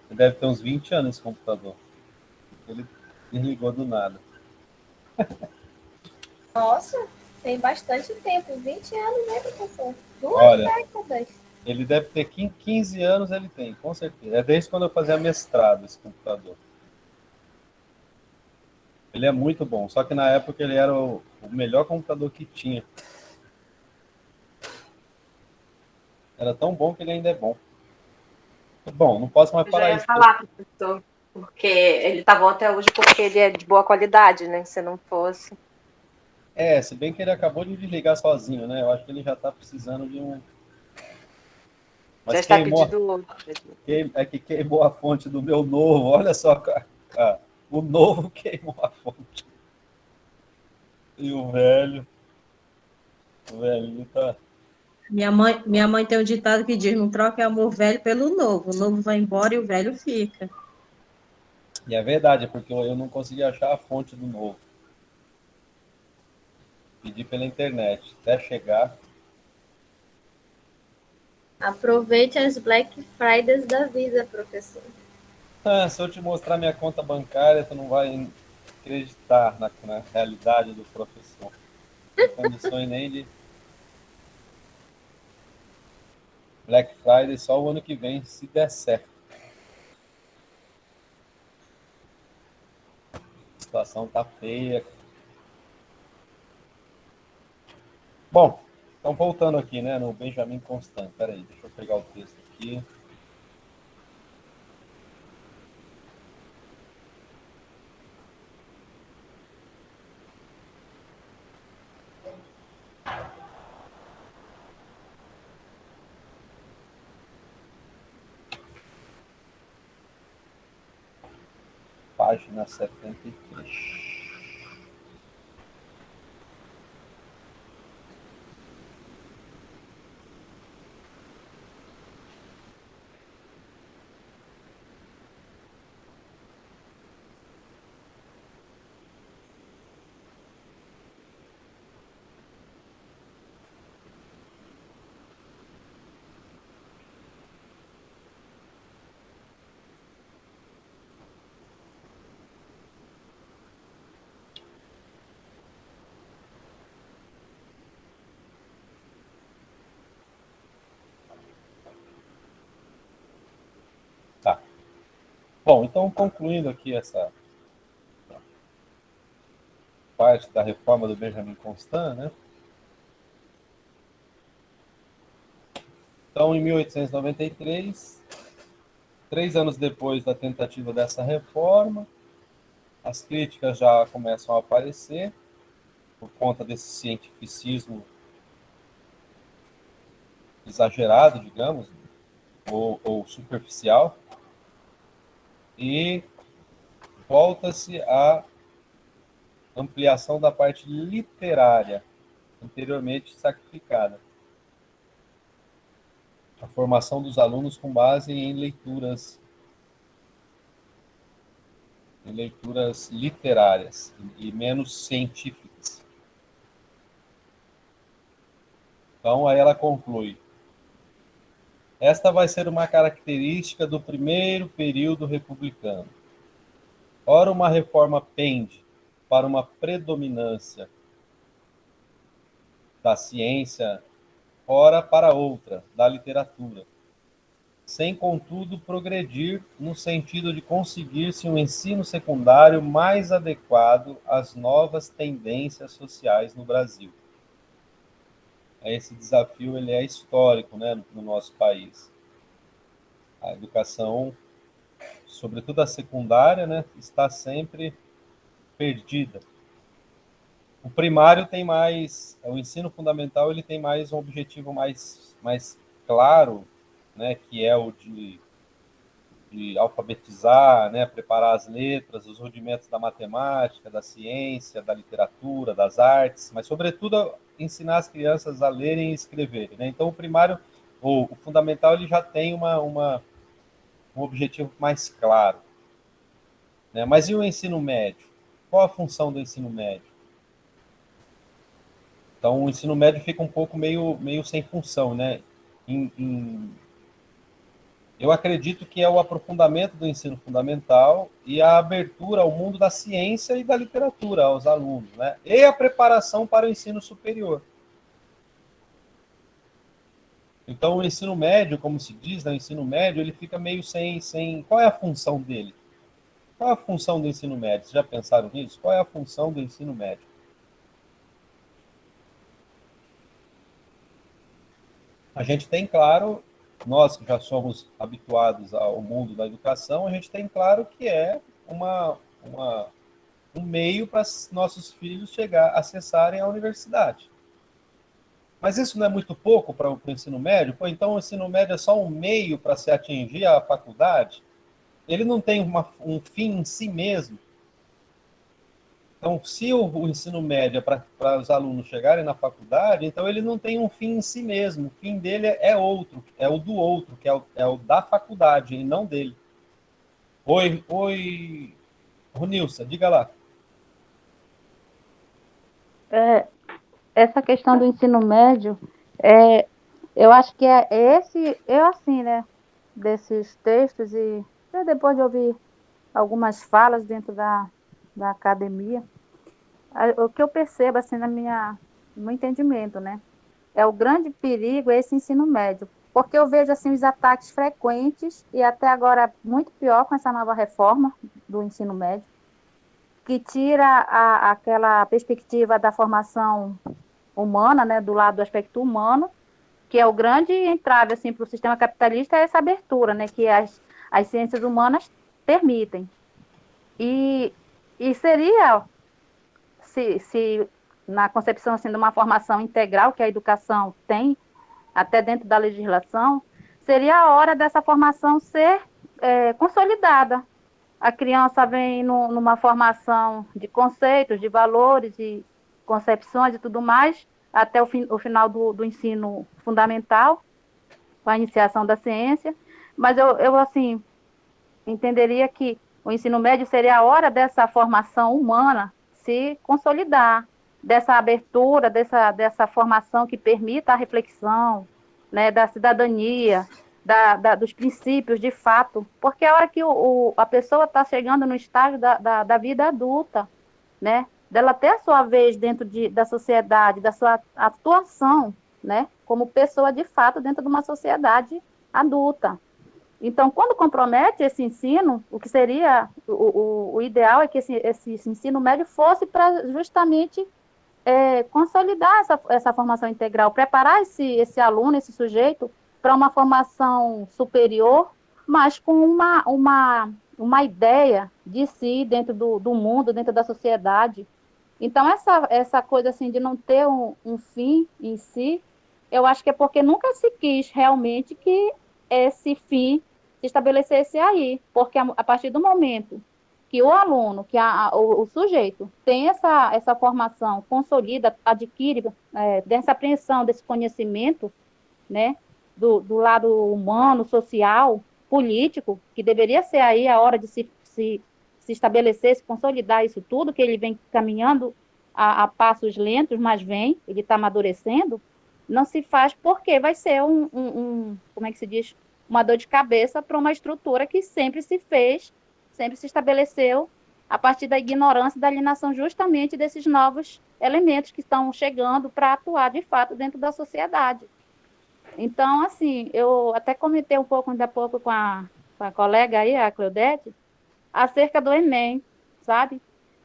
deve ter uns 20 anos esse computador. Ele desligou do nada. Nossa, tem bastante tempo, 20 anos, né, professor? Duas Olha, décadas. ele deve ter 15 anos, ele tem, com certeza. É desde quando eu fazia mestrado esse computador. Ele é muito bom, só que na época ele era o melhor computador que tinha. Era tão bom que ele ainda é bom. Bom, não posso mais Eu já falar ia isso. falar, professor, porque ele tá bom até hoje porque ele é de boa qualidade, né? Se não fosse. Se bem que ele acabou de desligar sozinho, né? Eu acho que ele já está precisando de um. Já Mas está queimou. pedindo outro. É que queimou a fonte do meu novo. Olha só, cara. O novo queimou a fonte. E o velho. O velhinho tá. Minha mãe tem um ditado que diz: não troque amor velho pelo novo. O novo vai embora e o velho fica. E é verdade, porque eu não consegui achar a fonte do novo. Pedi pela internet, até chegar. Aproveite as Black Fridays da vida, professor. Se eu te mostrar minha conta bancária, tu não vai acreditar na realidade do professor. Não tem condições nem de Black Friday só o ano que vem, se der certo. A situação tá feia. Bom, então voltando aqui, né, no Benjamin Constant. Peraí, deixa eu pegar o texto aqui. Página 73. Tá. Bom, então concluindo aqui essa parte da reforma do Benjamin Constant, né? Então, em 1893, 3 anos depois da tentativa dessa reforma, as críticas já começam a aparecer por conta desse cientificismo exagerado, digamos, ou superficial, e volta-se à ampliação da parte literária, anteriormente sacrificada. A formação dos alunos com base em leituras literárias e menos científicas. Então, aí ela conclui: esta vai ser uma característica do primeiro período republicano. Ora, uma reforma pende para uma predominância da ciência, ora para outra, da literatura, sem, contudo, progredir no sentido de conseguir-se um ensino secundário mais adequado às novas tendências sociais no Brasil. Esse desafio ele é histórico, né, no nosso país. A educação, sobretudo a secundária, né, está sempre perdida. O primário tem mais, o ensino fundamental ele tem mais um objetivo mais claro, né, que é o de alfabetizar, né, preparar as letras, os rudimentos da matemática, da ciência, da literatura, das artes, mas, sobretudo, ensinar as crianças a lerem e escreverem, né? Então, o primário, ou o fundamental, ele já tem um objetivo mais claro, né? Mas e o ensino médio? Qual a função do ensino médio? Então, o ensino médio fica um pouco meio sem função, né? Eu acredito que é o aprofundamento do ensino fundamental e a abertura ao mundo da ciência e da literatura aos alunos, né? E a preparação para o ensino superior. Então, o ensino médio, como se diz, né, o ensino médio, ele fica meio sem... Qual é a função dele? Qual é a função do ensino médio? Vocês já pensaram nisso? Qual é a função do ensino médio? A gente tem claro, nós que já somos habituados ao mundo da educação, a gente tem claro que é um meio para nossos filhos acessarem a universidade. Mas isso não é muito pouco para o ensino médio? Pô, então o ensino médio é só um meio para se atingir a faculdade? Ele não tem um fim em si mesmo? Então, se o ensino médio é para os alunos chegarem na faculdade, então ele não tem um fim em si mesmo. O fim dele é outro, é o do outro, que é o da faculdade, e não dele. Oi, Ronilson, diga lá. Essa questão do ensino médio, é, eu acho que eu assim, né, desses textos e até depois de ouvir algumas falas dentro da academia, o que eu percebo, assim, no meu entendimento, né, é o grande perigo é esse ensino médio, porque eu vejo, assim, os ataques frequentes e até agora muito pior com essa nova reforma do ensino médio, que tira aquela perspectiva da formação humana, né, do lado do aspecto humano, que é o grande entrave assim, para o sistema capitalista, é essa abertura, né, que as ciências humanas permitem. E, e seria, se na concepção assim, de uma formação integral que a educação tem, até dentro da legislação, seria a hora dessa formação ser consolidada. A criança vem numa formação de conceitos, de valores, de concepções e tudo mais, até o final do ensino fundamental, com a iniciação da ciência. Mas eu, assim, entenderia que o ensino médio seria a hora dessa formação humana se consolidar, dessa abertura, dessa formação que permita a reflexão, né, da cidadania, dos princípios de fato, porque a hora que a pessoa está chegando no estágio da vida adulta, né, dela ter a sua vez dentro da sociedade, da sua atuação, né, como pessoa de fato dentro de uma sociedade adulta. Então, quando compromete esse ensino, o que seria o ideal é que esse ensino médio fosse para justamente consolidar essa formação integral, preparar esse aluno, esse sujeito, para uma formação superior, mas com uma ideia de si dentro do mundo, dentro da sociedade. Então, essa coisa assim de não ter um fim em si, eu acho que é porque nunca se quis realmente que esse fim se estabelecesse aí, porque a partir do momento que o aluno, que o sujeito tem essa formação, consolida, adquire dessa apreensão, desse conhecimento, né, do lado humano, social, político, que deveria ser aí a hora de se estabelecer, se consolidar isso tudo, que ele vem caminhando a passos lentos, mas ele está amadurecendo, não se faz porque vai ser como é que se diz, uma dor de cabeça para uma estrutura que sempre se fez, sempre se estabeleceu a partir da ignorância e da alienação justamente desses novos elementos que estão chegando para atuar de fato dentro da sociedade. Então, assim, eu até comentei um pouco ainda há pouco com a colega aí, a Claudete, acerca do Enem, sabe?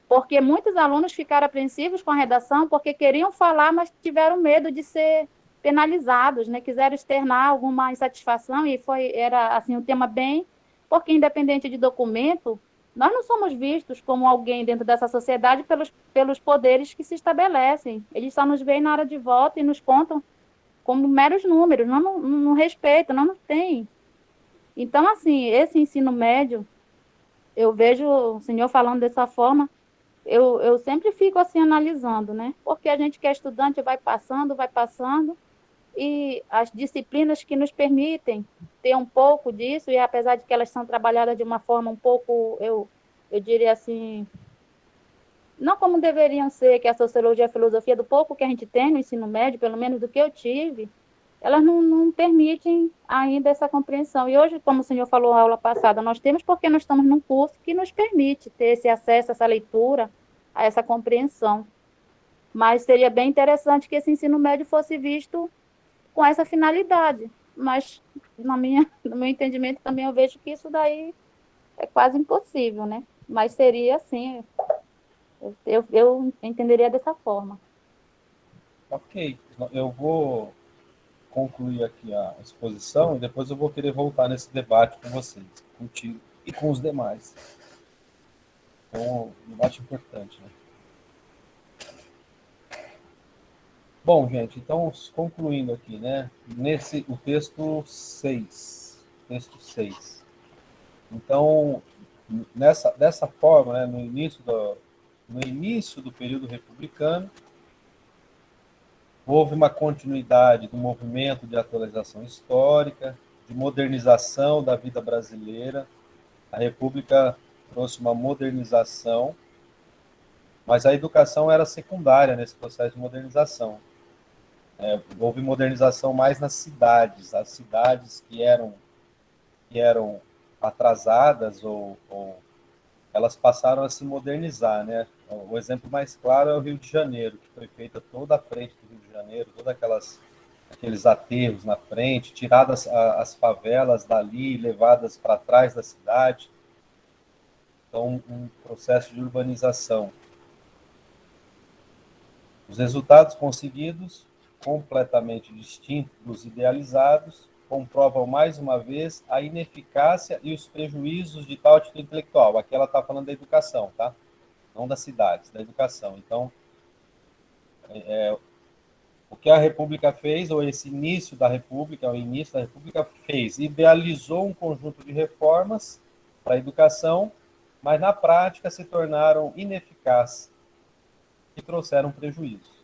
Porque muitos alunos ficaram apreensivos com a redação porque queriam falar, mas tiveram medo de ser penalizados, né? Quiseram externar alguma insatisfação e era assim um tema bem, porque independente de documento, nós não somos vistos como alguém dentro dessa sociedade pelos poderes que se estabelecem. Eles só nos veem na hora de voto e nos contam como meros números, não respeitam, não tem. Então, assim, esse ensino médio, eu vejo o senhor falando dessa forma, eu sempre fico assim analisando, né? Porque a gente que é estudante vai passando, e as disciplinas que nos permitem ter um pouco disso, e apesar de que elas são trabalhadas de uma forma um pouco, eu diria assim, não como deveriam ser, que a sociologia e a filosofia, do pouco que a gente tem no ensino médio, pelo menos do que eu tive, elas não permitem ainda essa compreensão. E hoje, como o senhor falou na aula passada, nós temos porque nós estamos num curso que nos permite ter esse acesso, essa leitura, a essa compreensão. Mas seria bem interessante que esse ensino médio fosse visto com essa finalidade. Mas, no meu entendimento, também eu vejo que isso daí é quase impossível, né? Mas seria assim, eu entenderia dessa forma. Ok, eu vou concluir aqui a exposição e depois eu vou querer voltar nesse debate com vocês, contigo e com os demais. Então, um debate importante, né? Bom, gente, então, concluindo aqui, né? O texto 6. Texto 6. Então, dessa forma, né, no início no início do período republicano, houve uma continuidade do movimento de atualização histórica, de modernização da vida brasileira. A República trouxe uma modernização, mas a educação era secundária nesse processo de modernização. Houve modernização mais nas cidades, as cidades que eram atrasadas ou elas passaram a se modernizar, né? O exemplo mais claro é o Rio de Janeiro, que foi feita toda a frente do Rio de Janeiro, todos aqueles aterros na frente, tiradas as favelas dali, levadas para trás da cidade. Então, um processo de urbanização. Os resultados conseguidos, completamente distintos dos idealizados, comprovam mais uma vez a ineficácia e os prejuízos de tal atitude intelectual. Aqui ela está falando da educação, tá? Não das cidades, da educação. Então, o que a República fez, ou esse início da República, fez, idealizou um conjunto de reformas para a educação, mas na prática se tornaram ineficazes e trouxeram prejuízo.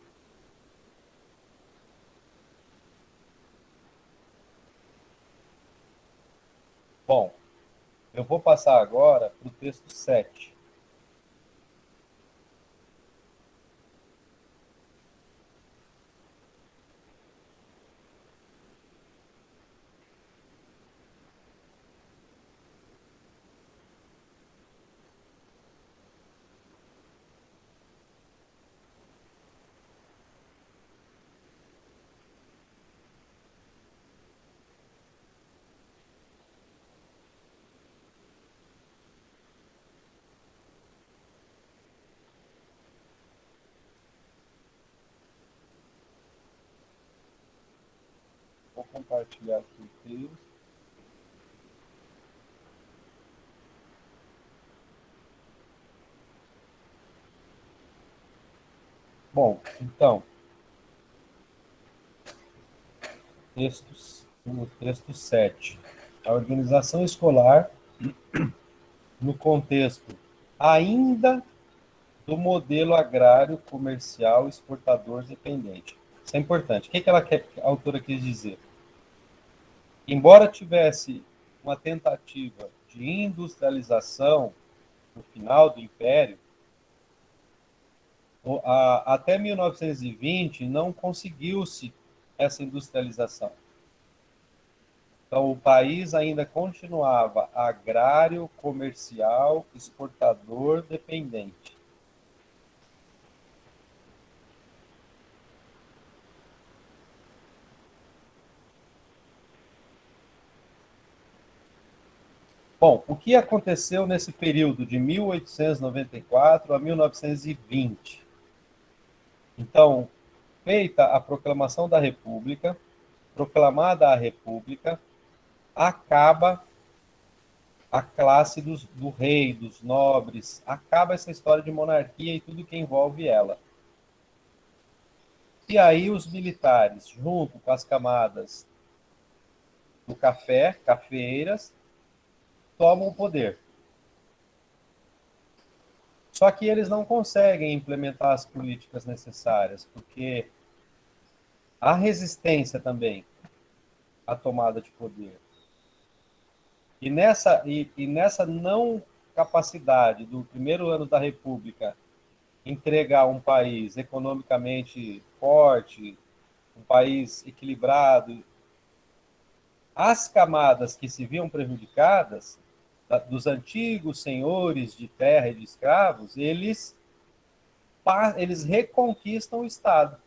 Bom, eu vou passar agora para o texto 7. Vou compartilhar aqui o texto. Bom, então, no texto 7. A organização escolar, no contexto ainda do modelo agrário, comercial, exportador dependente. Isso é importante. O que a autora quis dizer? Embora tivesse uma tentativa de industrialização no final do Império, até 1920 não conseguiu-se essa industrialização. Então, o país ainda continuava agrário, comercial, exportador, dependente. Bom, o que aconteceu nesse período de 1894 a 1920? Então, feita a proclamação da República, proclamada a República, acaba a classe do rei, dos nobres, acaba essa história de monarquia e tudo que envolve ela. E aí os militares, junto com as camadas do café, cafeeiras, tomam o poder. Só que eles não conseguem implementar as políticas necessárias, porque há resistência também à tomada de poder. E nessa não capacidade do primeiro ano da República entregar um país economicamente forte, um país equilibrado, as camadas que se viam prejudicadas, dos antigos senhores de terra e de escravos, eles reconquistam o Estado.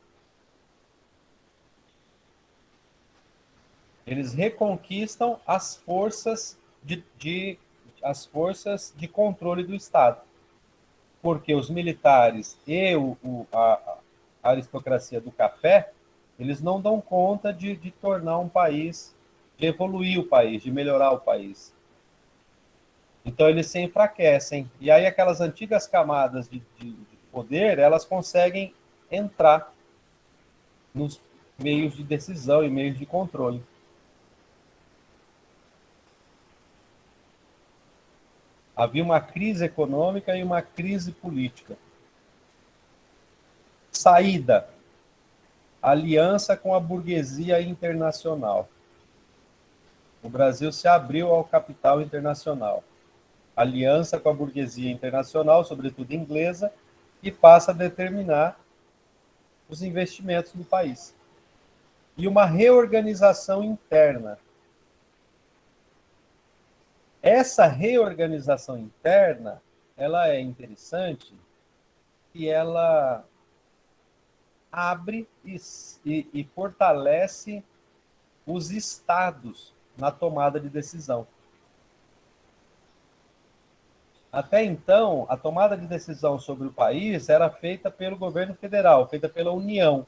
Eles reconquistam as forças de controle do Estado. Porque os militares e a aristocracia do café, eles não dão conta de tornar um país, de evoluir o país, de melhorar o país. Então, eles se enfraquecem. E aí, aquelas antigas camadas de poder, elas conseguem entrar nos meios de decisão e meios de controle. Havia uma crise econômica e uma crise política. Saída: aliança com a burguesia internacional. O Brasil se abriu ao capital internacional. Aliança com a burguesia internacional, sobretudo inglesa, e passa a determinar os investimentos no país. E uma reorganização interna. Essa reorganização interna, ela é interessante e ela abre e fortalece os estados na tomada de decisão. Até então, a tomada de decisão sobre o país era feita pelo governo federal, feita pela União.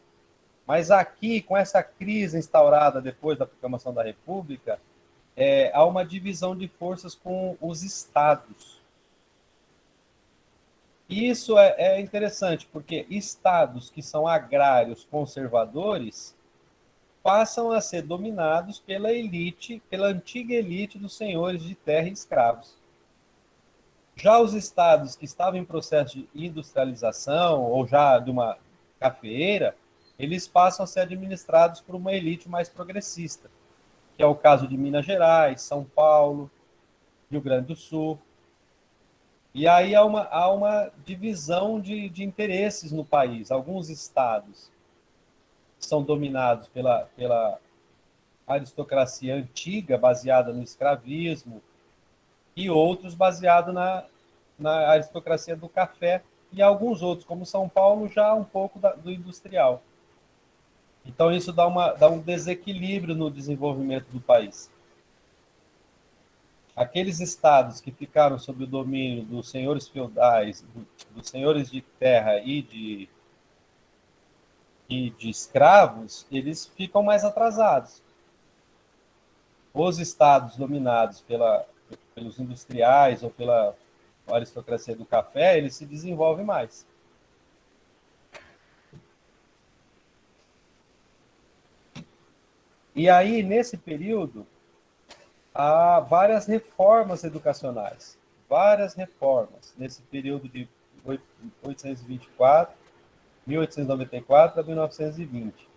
Mas aqui, com essa crise instaurada depois da proclamação da República, há uma divisão de forças com os estados. E isso é interessante, porque estados que são agrários conservadores passam a ser dominados pela elite, pela antiga elite dos senhores de terra e escravos. Já os estados que estavam em processo de industrialização ou já de uma cafeeira, eles passam a ser administrados por uma elite mais progressista, que é o caso de Minas Gerais, São Paulo, Rio Grande do Sul. E aí há uma divisão de interesses no país. Alguns estados são dominados pela aristocracia antiga, baseada no escravismo, e outros baseados na aristocracia do café, e alguns outros, como São Paulo, já um pouco do industrial. Então, isso dá um desequilíbrio no desenvolvimento do país. Aqueles estados que ficaram sob o domínio dos senhores feudais, dos senhores de terra e de escravos, eles ficam mais atrasados. Os estados dominados pelos industriais ou pela aristocracia do café, eles se desenvolvem mais. E aí, nesse período, há várias reformas educacionais. Várias reformas, nesse período de 1894 a 1920.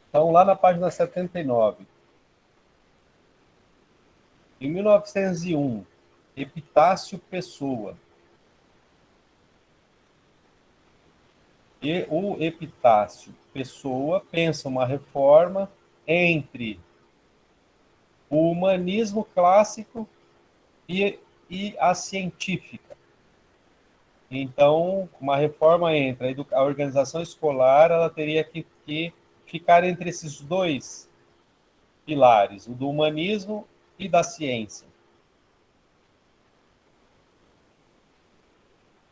Então, lá na página 79. Em 1901, Epitácio Pessoa. E o Epitácio Pessoa pensa uma reforma entre o humanismo clássico e a científica. Então, uma reforma entre a organização escolar, ela teria que ficar entre esses dois pilares, o do humanismo e da ciência.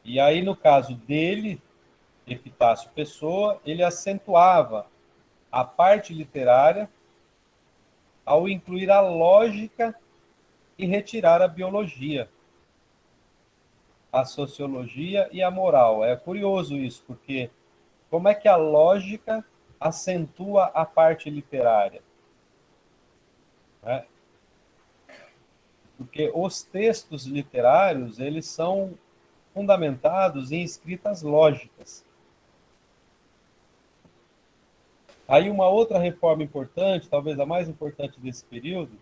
E aí, no caso dele, Epitácio Pessoa, ele acentuava a parte literária ao incluir a lógica e retirar a biologia, a sociologia e a moral. É curioso isso, porque como é que a lógica acentua a parte literária? Porque os textos literários, eles são fundamentados em escritas lógicas. Aí uma outra reforma importante, talvez a mais importante desse período,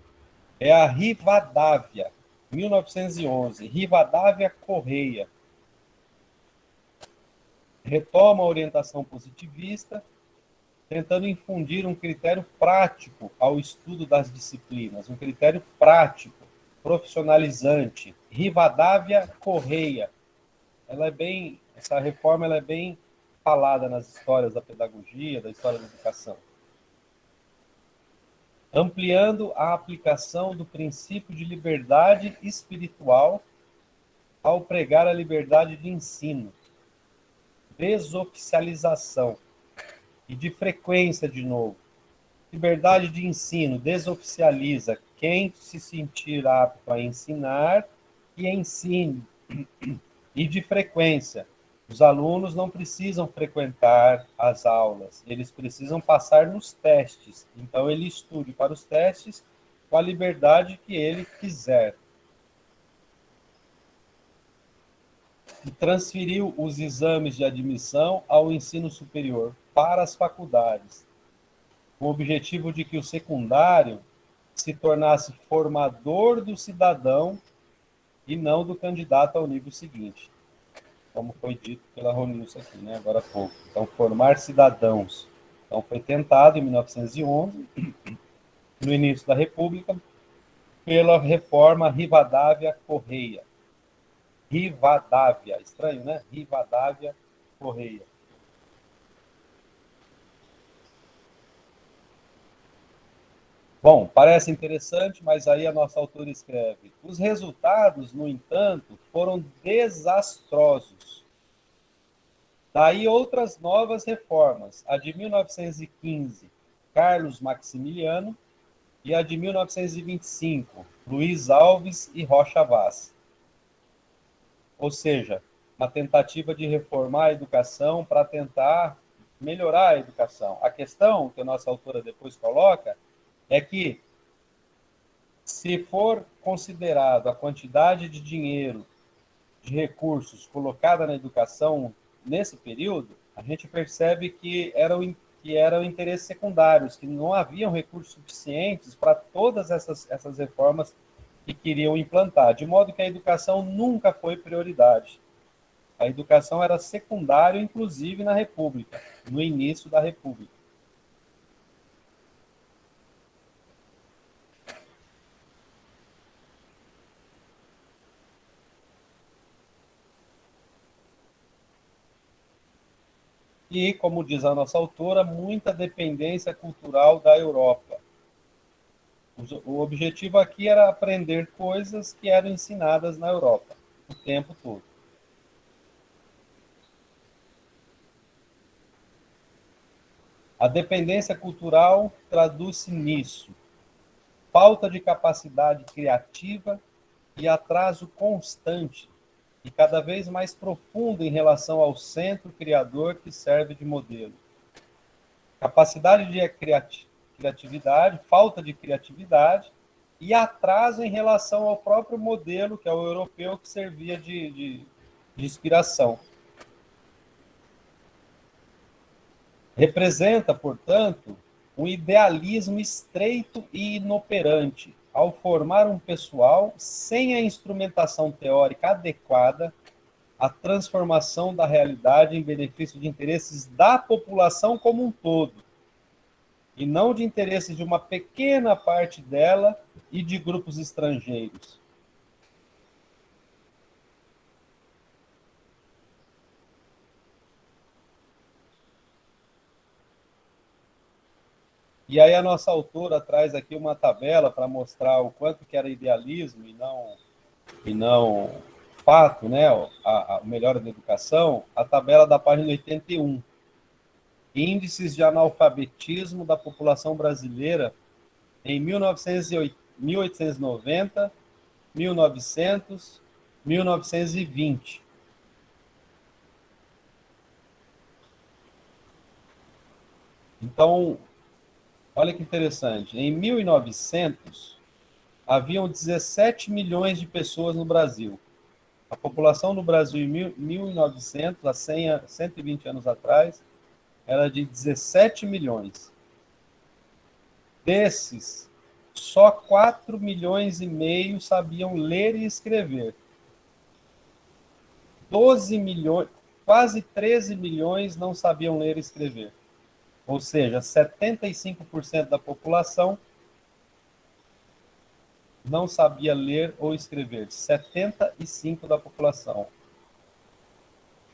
é a Rivadavia, 1911. Rivadavia Correia. Retoma a orientação positivista, tentando infundir um critério prático ao estudo das disciplinas, um critério prático, profissionalizante. Rivadavia Correia. Essa reforma ela é bem falada nas histórias da pedagogia, da história da educação. Ampliando a aplicação do princípio de liberdade espiritual ao pregar a liberdade de ensino. Desoficialização. E de frequência, de novo. Liberdade de ensino desoficializa quem se sentir apto a ensinar e ensine. E de frequência. Os alunos não precisam frequentar as aulas, eles precisam passar nos testes. Então, ele estude para os testes com a liberdade que ele quiser. E transferiu os exames de admissão ao ensino superior para as faculdades, com o objetivo de que o secundário se tornasse formador do cidadão e não do candidato ao nível seguinte, como foi dito pela Ronilson aqui, né, agora há pouco. Então, formar cidadãos. Então, foi tentado em 1911, no início da República, pela reforma Rivadavia-Correia. Rivadavia, estranho, né? Rivadavia-Correia. Bom, parece interessante, mas aí a nossa autora escreve: os resultados, no entanto, foram desastrosos. Daí outras novas reformas, a de 1915, Carlos Maximiliano, e a de 1925, Luiz Alves e Rocha Vaz. Ou seja, uma tentativa de reformar a educação para tentar melhorar a educação. A questão que a nossa autora depois coloca é que, se for considerado a quantidade de dinheiro, de recursos colocada na educação nesse período, a gente percebe que eram interesses secundários, que não haviam recursos suficientes para todas essas reformas que queriam implantar, de modo que a educação nunca foi prioridade. A educação era secundária, inclusive na República, no início da República. E, como diz a nossa autora, muita dependência cultural da Europa. O objetivo aqui era aprender coisas que eram ensinadas na Europa o tempo todo. A dependência cultural traduz-se nisso: falta de capacidade criativa e atraso constante e cada vez mais profundo em relação ao centro criador que serve de modelo. Capacidade de criatividade, falta de criatividade e atraso em relação ao próprio modelo, que é o europeu, que servia de inspiração. Representa, portanto, um idealismo estreito e inoperante, ao formar um pessoal sem a instrumentação teórica adequada à transformação da realidade em benefício de interesses da população como um todo, e não de interesses de uma pequena parte dela e de grupos estrangeiros. E aí a nossa autora traz aqui uma tabela para mostrar o quanto que era idealismo e não fato, né, a melhora da educação, a tabela da página 81. Índices de analfabetismo da população brasileira em 1890, 1900, 1920. Então, olha que interessante. Em 1900, haviam 17 milhões de pessoas no Brasil. A população no Brasil em 1900, há 120 anos atrás, era de 17 milhões. Desses, só 4 milhões e meio sabiam ler e escrever. 12 milhões, quase 13 milhões não sabiam ler e escrever. Ou seja, 75% da população não sabia ler ou escrever. 75% da população.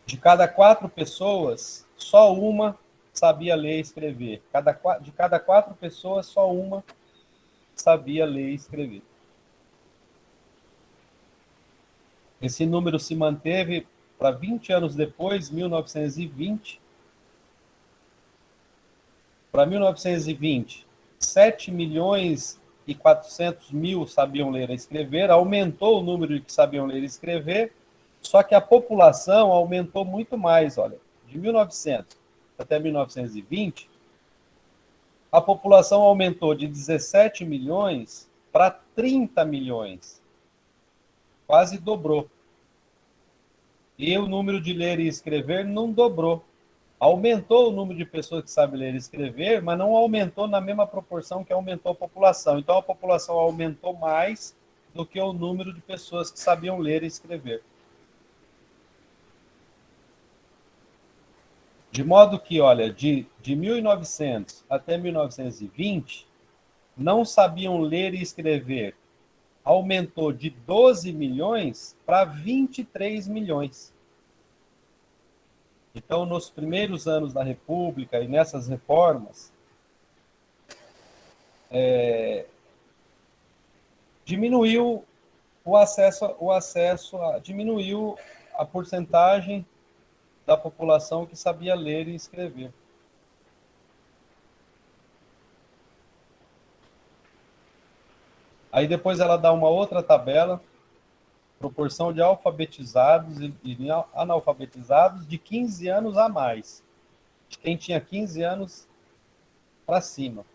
De cada 4 pessoas, só uma sabia ler e escrever. De cada 4 pessoas, só uma sabia ler e escrever. Esse número se manteve para 20 anos depois, 1920. Para 1920, 7 milhões e 400 mil sabiam ler e escrever, aumentou o número de que sabiam ler e escrever, Só que a população aumentou muito mais, olha. De 1900 até 1920, a população aumentou de 17 milhões para 30 milhões. Quase dobrou. E o número de ler e escrever não dobrou. Aumentou o número de pessoas que sabem ler e escrever, mas não aumentou na mesma proporção que aumentou a população. Então, a população aumentou mais do que o número de pessoas que sabiam ler e escrever. De modo que, olha, de 1900 até 1920, não sabiam ler e escrever. Aumentou de 12 milhões para 23 milhões. Então, nos primeiros anos da República e nessas reformas, diminuiu diminuiu a porcentagem da população que sabia ler e escrever. Aí depois ela dá uma outra tabela, proporção de alfabetizados e analfabetizados de 15 anos a mais. De quem tinha 15 anos para cima.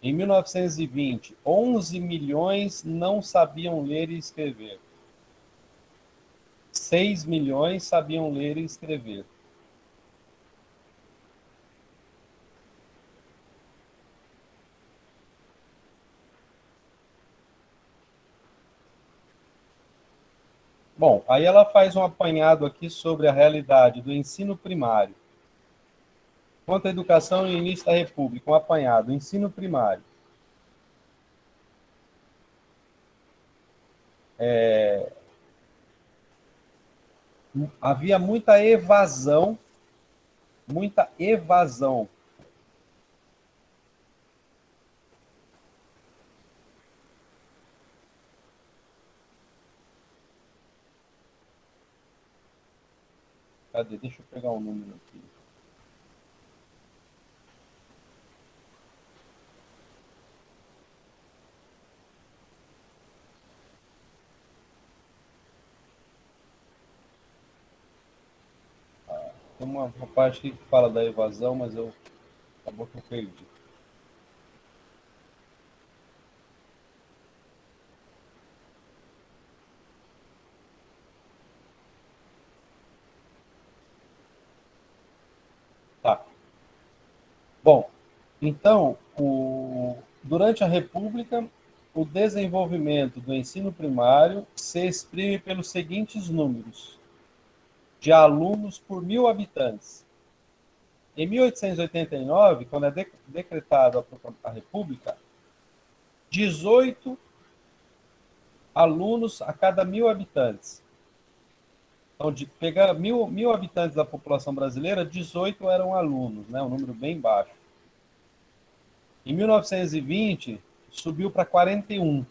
Em 1920, 11 milhões não sabiam ler e escrever. 6 milhões sabiam ler e escrever. Bom, aí ela faz um apanhado aqui sobre a realidade do ensino primário. Quanto à educação no início da República, um apanhado. Ensino primário. Havia muita evasão. Muita evasão. Cadê? Deixa eu pegar um número aqui. Tem uma parte que fala da evasão, mas acabou que eu perdi. Tá. Bom, então, durante a República, o desenvolvimento do ensino primário se exprime pelos seguintes números de alunos por 1.000 habitantes. Em 1889, quando é decretada a República, 18 alunos a cada 1.000 habitantes. Então, de pegar 1.000 habitantes da população brasileira, 18 eram alunos, né? Um número bem baixo. Em 1920, subiu para 41.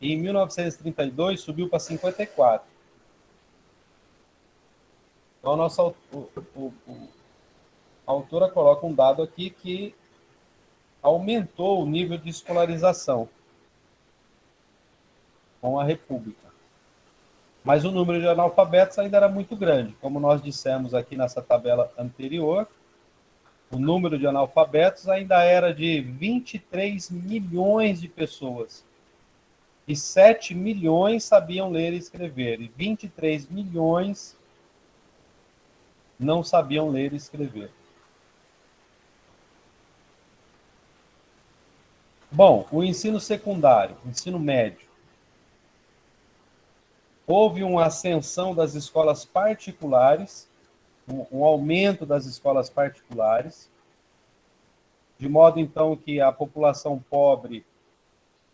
E em 1932, subiu para 54. Então, a autora coloca um dado aqui que aumentou o nível de escolarização com a República. Mas o número de analfabetos ainda era muito grande. Como nós dissemos aqui nessa tabela anterior, o número de analfabetos ainda era de 23 milhões de pessoas. E 7 milhões sabiam ler e escrever. E 23 milhões não sabiam ler e escrever. Bom, o ensino secundário, o ensino médio. Houve uma ascensão das escolas particulares, um aumento das escolas particulares, de modo, então, que a população pobre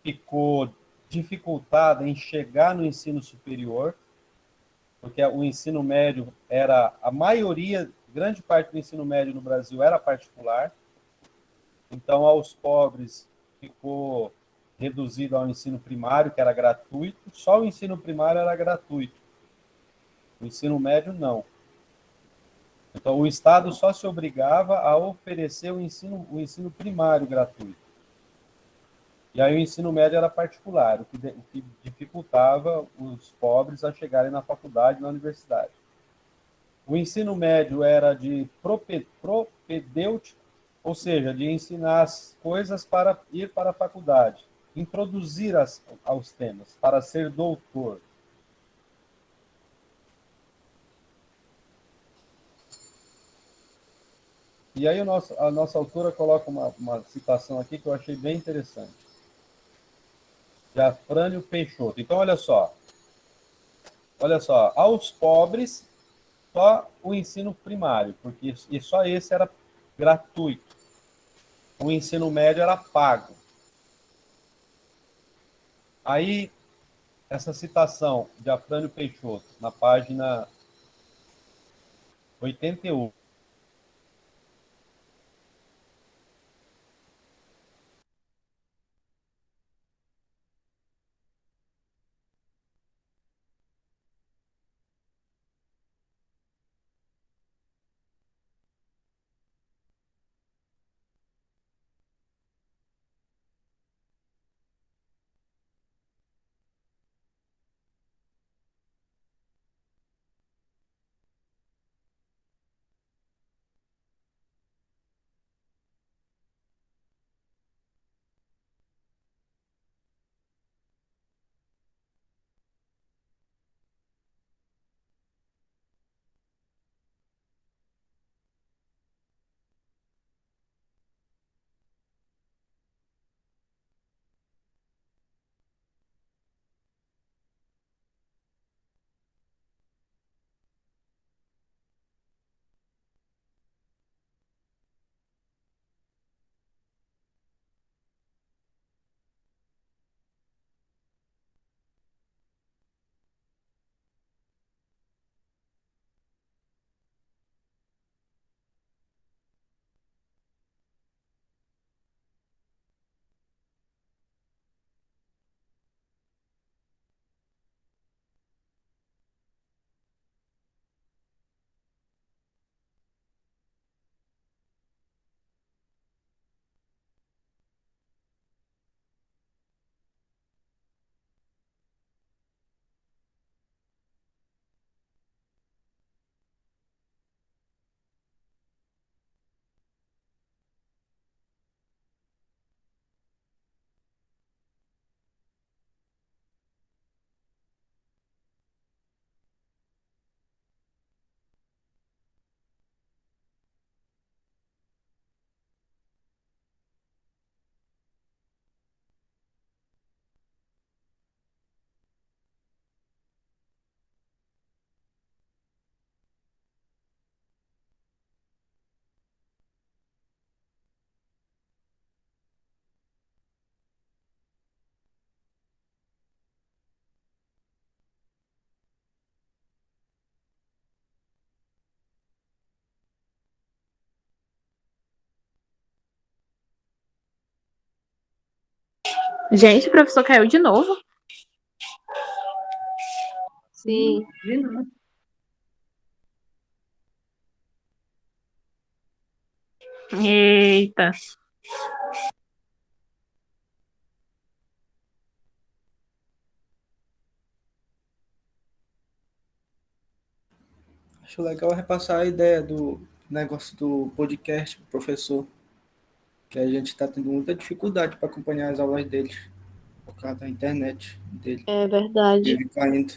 ficou dificultada em chegar no ensino superior, porque o ensino médio era, a maioria, grande parte do ensino médio no Brasil era particular, então, aos pobres ficou reduzido ao ensino primário, que era gratuito, só o ensino primário era gratuito, o ensino médio não. Então, o Estado só se obrigava a oferecer o ensino primário gratuito. E aí o ensino médio era particular, o que dificultava os pobres a chegarem na faculdade, na universidade. O ensino médio era de propedêutico, ou seja, de ensinar as coisas para ir para a faculdade, introduzir aos temas, para ser doutor. E aí a nossa autora coloca uma citação aqui que eu achei bem interessante. De Afrânio Peixoto. Então, olha só, aos pobres, só o ensino primário, e só esse era gratuito. O ensino médio era pago. Aí, essa citação de Afrânio Peixoto, na página 81. Gente, o professor caiu de novo. Sim. De novo. Eita. Acho legal repassar a ideia do negócio do podcast pro professor, que a gente está tendo muita dificuldade para acompanhar as aulas dele, por causa da internet dele. É verdade. Ele caindo.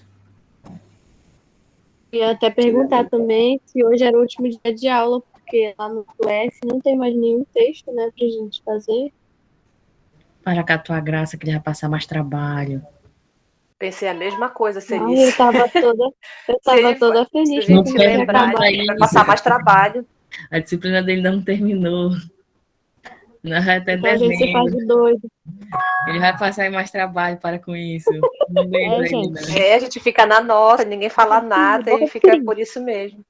Ia até perguntar também se hoje era o último dia de aula, porque lá no F não tem mais nenhum texto, né, pra gente fazer. Para cá, tua graça, que ele vai passar mais trabalho. Pensei a mesma coisa, Ai, Celice. eu tava toda Se feliz a que gente não tinha lembrar, acabado. a gente vai passar mais trabalho. A disciplina dele não terminou. Não, vai até Então a gente se faz dezembro. de doido. Ele vai passar mais trabalho, para com isso. Não lembra ele, gente. não. É, a gente fica na nossa, ninguém fala nada e fica por isso mesmo.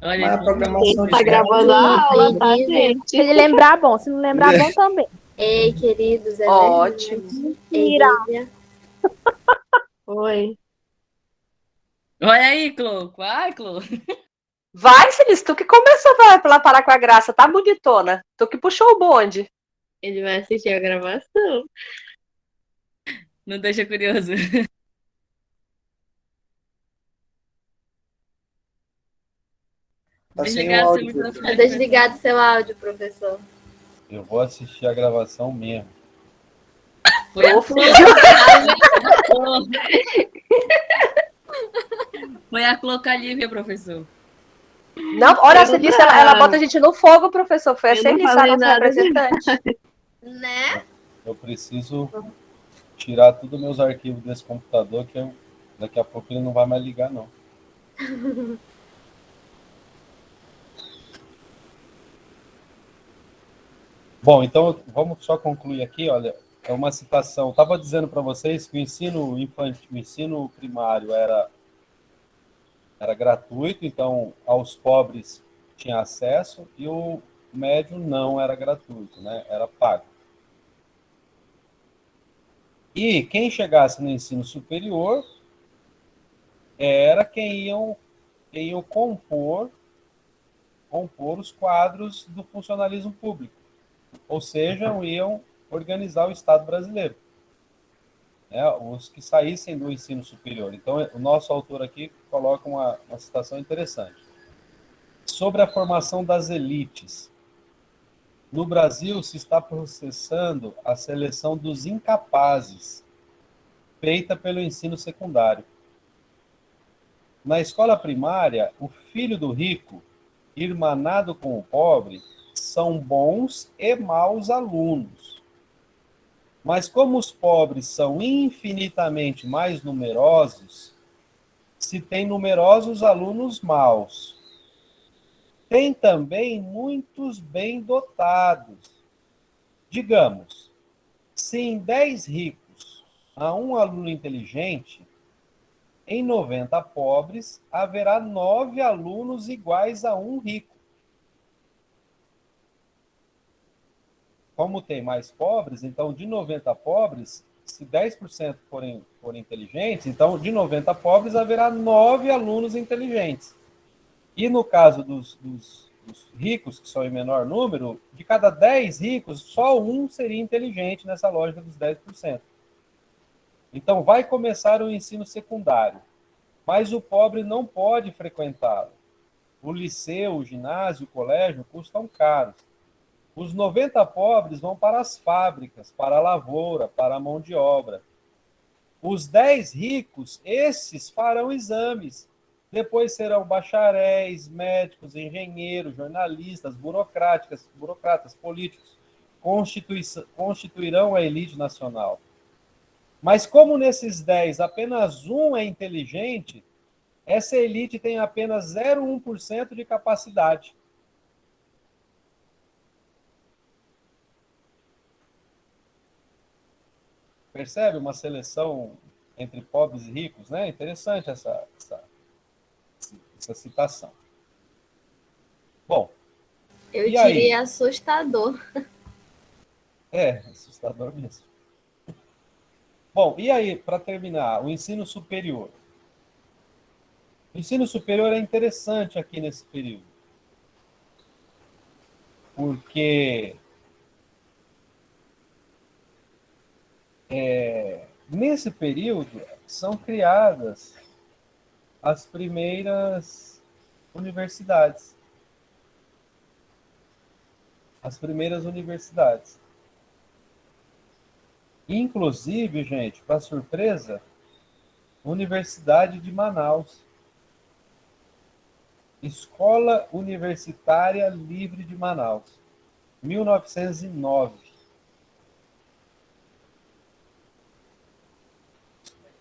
Mas Olha, a programação Tá de gravando a aula, tá, Querido. Se gente? ele lembrar, bom. Se não lembrar, bom também. Ei, queridos, é Ótimo. verdade. Ei, Mentira. Lívia. Oi. olha aí, Clo. Vai, Clo. Vai, Celice, tu que começou pra parar com a graça, tá bonitona. Tu que puxou o bonde. Ele vai assistir a gravação. Não deixa curioso. Tá sem o Desligar seu áudio, Tá professor. microfone, desligado seu áudio, professor. Eu vou assistir a gravação mesmo. Foi a Prof. Foi a Clocalívia, professor. Não, olha, Eu você não- disse, ela bota a gente no fogo, professor. Foi a Eu não Celissa, a falei nossa nada representante. Né? Eu preciso tirar todos os meus arquivos desse computador, que daqui a pouco ele não vai mais ligar, não. Bom, então vamos só concluir aqui, olha, é uma citação. Eu estava dizendo para vocês que o ensino infantil, o ensino primário era gratuito, então aos pobres tinha acesso, e o médio não era gratuito, né? Era pago. E quem chegasse no ensino superior era quem iam compor os quadros do funcionalismo público, ou seja, iam organizar o Estado brasileiro, né? Os que saíssem do ensino superior. Então, o nosso autor aqui coloca uma citação interessante. Sobre a formação das elites. No Brasil, se está processando a seleção dos incapazes, feita pelo ensino secundário. Na escola primária, o filho do rico, irmanado com o pobre, são bons e maus alunos. Mas como os pobres são infinitamente mais numerosos, se tem numerosos alunos maus. Tem também muitos bem dotados. Digamos, se em 10 ricos há um aluno inteligente, em 90 pobres haverá 9 alunos iguais a um rico. Como tem mais pobres, então de 90 pobres, se 10% forem inteligentes, então de 90 pobres haverá 9 alunos inteligentes. E no caso dos ricos, que são em menor número, de cada 10 ricos, só um seria inteligente nessa lógica dos 10%. Então vai começar o ensino secundário, mas o pobre não pode frequentá-lo. O liceu, o ginásio, o colégio custam caros. Os 90 pobres vão para as fábricas, para a lavoura, para a mão de obra. Os 10 ricos, esses farão exames. Depois serão bacharéis, médicos, engenheiros, jornalistas, burocratas políticos. Constituirão a elite nacional. Mas como nesses 10 apenas um é inteligente, essa elite tem apenas 0,1% de capacidade. Percebe uma seleção entre pobres e ricos, né? Interessante essa citação. Bom, Eu e diria aí? assustador. Assustador mesmo. Bom, e aí, para terminar, o ensino superior. O ensino superior é interessante aqui nesse período, porque nesse período são criadas as primeiras universidades. As primeiras universidades. Inclusive, gente, para surpresa, Universidade de Manaus. Escola Universitária Livre de Manaus, 1909.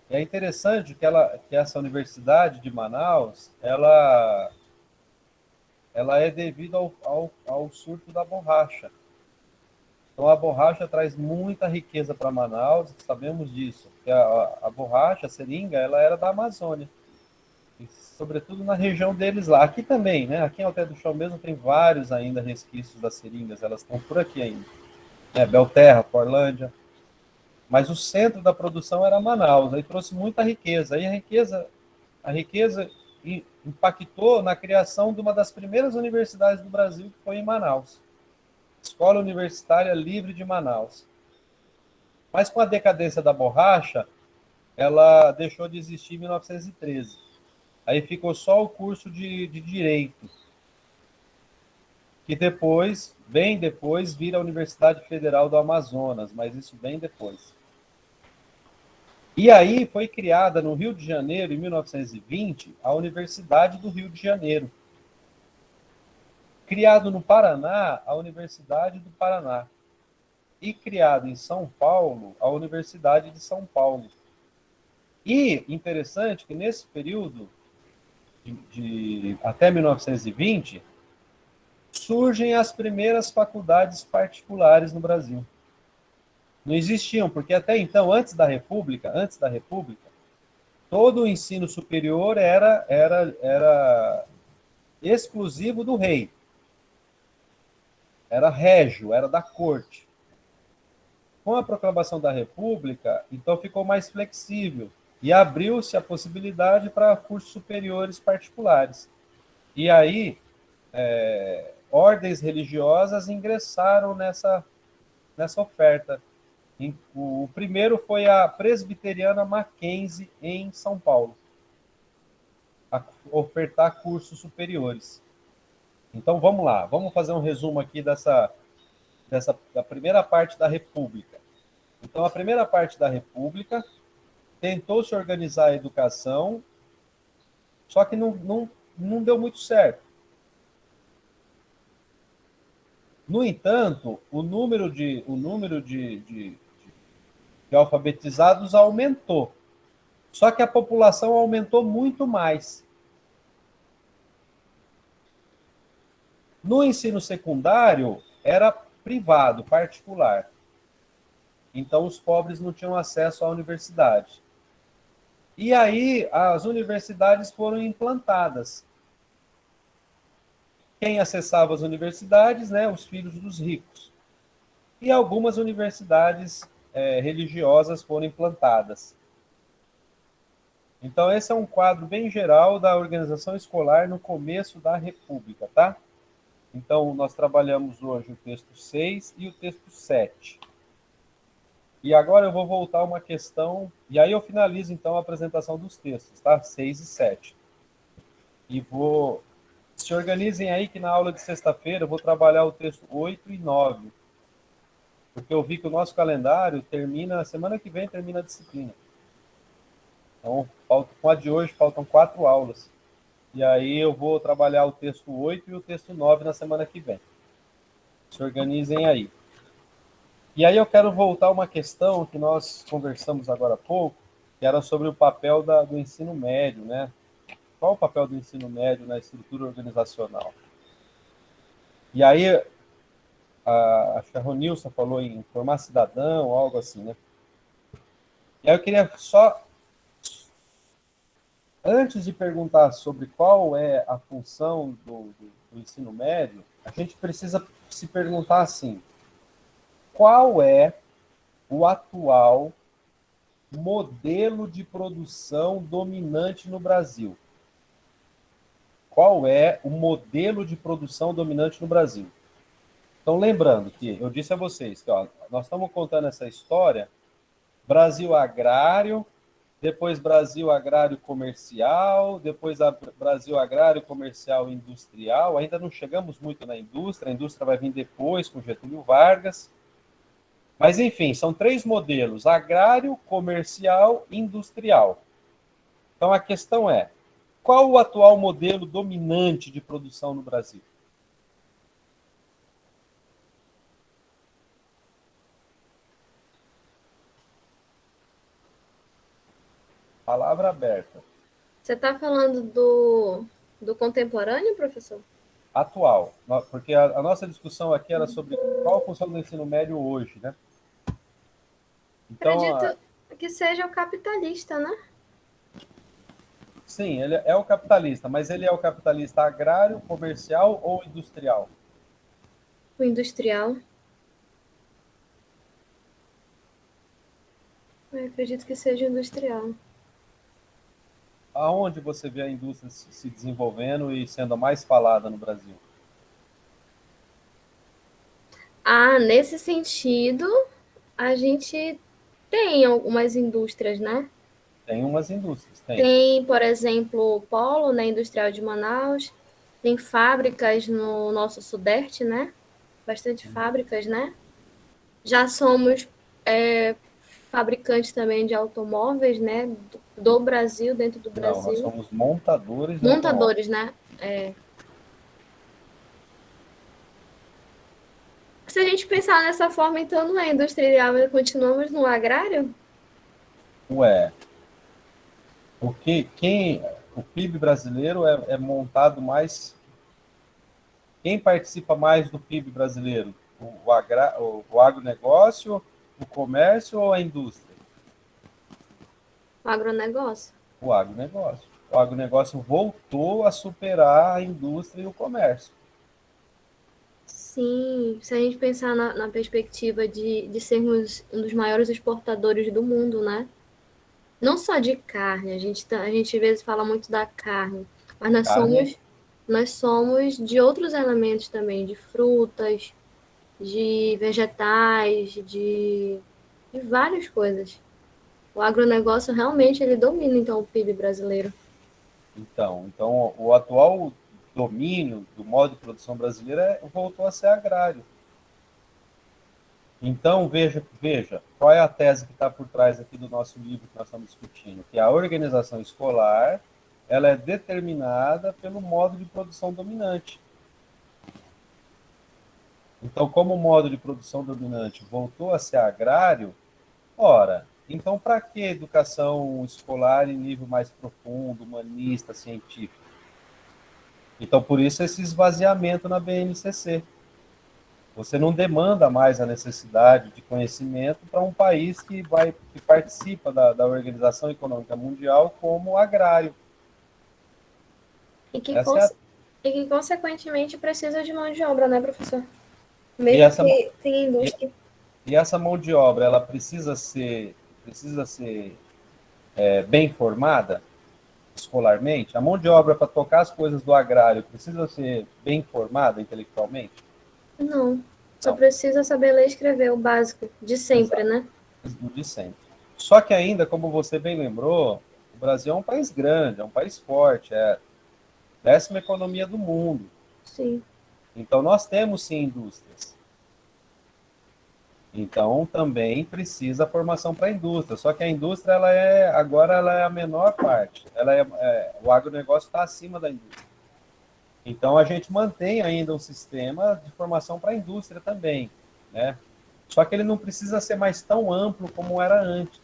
É interessante que essa Universidade de Manaus, ela é devido ao surto da borracha. Então, a borracha traz muita riqueza para Manaus, sabemos disso, porque a borracha, a seringa, ela era da Amazônia, e, sobretudo na região deles lá. Aqui também, né? Aqui em Alter do Chão mesmo tem vários ainda resquícios das seringas, elas estão por aqui ainda. Belterra, Porlândia. Mas o centro da produção era Manaus, aí trouxe muita riqueza. Aí a riqueza impactou na criação de uma das primeiras universidades do Brasil, que foi em Manaus. Escola Universitária Livre de Manaus. Mas com a decadência da borracha, ela deixou de existir em 1913. Aí ficou só o curso de Direito, que depois, bem depois, vira a Universidade Federal do Amazonas, mas isso bem depois. E aí foi criada no Rio de Janeiro, em 1920, a Universidade do Rio de Janeiro. Criado no Paraná, a Universidade do Paraná. E criado em São Paulo, a Universidade de São Paulo. E interessante que nesse período, até 1920, surgem as primeiras faculdades particulares no Brasil. Não existiam, porque até então, antes da República, todo o ensino superior era exclusivo do rei. Era régio, era da corte. Com a proclamação da República, então ficou mais flexível e abriu-se a possibilidade para cursos superiores particulares. E aí, ordens religiosas ingressaram nessa oferta. O primeiro foi a Presbiteriana Mackenzie, em São Paulo, a ofertar cursos superiores. Então, vamos lá. Vamos fazer um resumo aqui da primeira parte da República. Então, a primeira parte da República tentou se organizar a educação, só que não deu muito certo. No entanto, o número de alfabetizados aumentou. Só que a população aumentou muito mais. No ensino secundário, era privado, particular. Então, os pobres não tinham acesso à universidade. E aí, as universidades foram implantadas. Quem acessava as universidades, né, os filhos dos ricos. E algumas universidades religiosas foram implantadas. Então, esse é um quadro bem geral da organização escolar no começo da República, tá? Então, nós trabalhamos hoje o texto 6 e o texto 7. E agora eu vou voltar a uma questão, e aí eu finalizo, então, a apresentação dos textos, tá? 6 e 7. E se organizem aí que na aula de sexta-feira eu vou trabalhar o texto 8 e 9. Porque eu vi que o nosso calendário termina, semana que vem termina a disciplina. Então, com a de hoje, faltam 4 aulas. E aí eu vou trabalhar o texto 8 e o texto 9 na semana que vem. Se organizem aí. E aí eu quero voltar a uma questão que nós conversamos agora há pouco, que era sobre o papel do ensino médio, né? Qual o papel do ensino médio na estrutura organizacional? E aí, acho que a Ronilson falou em formar cidadão, algo assim, né? E aí eu queria só, antes de perguntar sobre qual é a função do ensino médio, a gente precisa se perguntar assim, qual é o atual modelo de produção dominante no Brasil? Qual é o modelo de produção dominante no Brasil? Então, lembrando que eu disse a vocês que nós estamos contando essa história, Brasil agrário, depois Brasil agrário comercial, depois Brasil agrário comercial industrial, ainda não chegamos muito na indústria, a indústria vai vir depois com Getúlio Vargas. Mas, enfim, são 3 modelos, agrário, comercial e industrial. Então, a questão é, qual o atual modelo dominante de produção no Brasil? Palavra aberta. Você está falando do contemporâneo, professor? Atual, porque a nossa discussão aqui era sobre qual a função do ensino médio hoje, né? Então, acredito que seja o capitalista, né? Sim, ele é o capitalista, mas ele é o capitalista agrário, comercial ou industrial? O industrial. Eu acredito que seja industrial. Aonde você vê a indústria se desenvolvendo e sendo a mais falada no Brasil? Nesse sentido, a gente tem algumas indústrias, né? Tem umas indústrias, tem. Tem, por exemplo, o Polo, né, Industrial de Manaus, tem fábricas no nosso Sudeste, né? Bastante fábricas, né? Já somos fabricantes também de automóveis, né? Do Brasil, dentro do Não, nós Brasil. somos montadores de automóveis. Montadores, né? Se a gente pensar dessa forma, então não é industrial, mas continuamos no agrário? Ué, porque o PIB brasileiro é montado mais. Quem participa mais do PIB brasileiro? O agronegócio, o comércio ou a indústria? O agronegócio. O agronegócio. O agronegócio voltou a superar a indústria e o comércio. Sim, se a gente pensar na perspectiva de sermos um dos maiores exportadores do mundo, né? Não só de carne, a gente às vezes fala muito da carne, mas Carne. nós somos de outros elementos também, de frutas, de vegetais, de várias coisas. O agronegócio realmente ele domina então o PIB brasileiro. Então, o atual domínio do modo de produção brasileiro voltou a ser agrário. Então, veja, qual é a tese que está por trás aqui do nosso livro que nós estamos discutindo? Que a organização escolar ela é determinada pelo modo de produção dominante. Então, como o modo de produção dominante voltou a ser agrário, ora, então para que educação escolar em nível mais profundo, humanista, científico? Então, por isso esse esvaziamento na BNCC. Você não demanda mais a necessidade de conhecimento para um país que participa da Organização Econômica Mundial como agrário. E que, consequentemente, precisa de mão de obra, né, professor? Mesmo que tem indústria. E essa mão de obra, ela precisa ser bem formada escolarmente? A mão de obra para tocar as coisas do agrário precisa ser bem formada intelectualmente? Não. Só precisa saber ler e escrever, o básico, de sempre, Exato. né? De sempre. Só que ainda, como você bem lembrou, o Brasil é um país grande, é um país forte, é a 10ª economia do mundo. Sim. Então, nós temos, sim, indústrias. Então, também precisa formação para a indústria. Só que a indústria, agora ela é a menor parte. O agronegócio está acima da indústria. Então, a gente mantém ainda um sistema de formação para a indústria também, né? Só que ele não precisa ser mais tão amplo como era antes.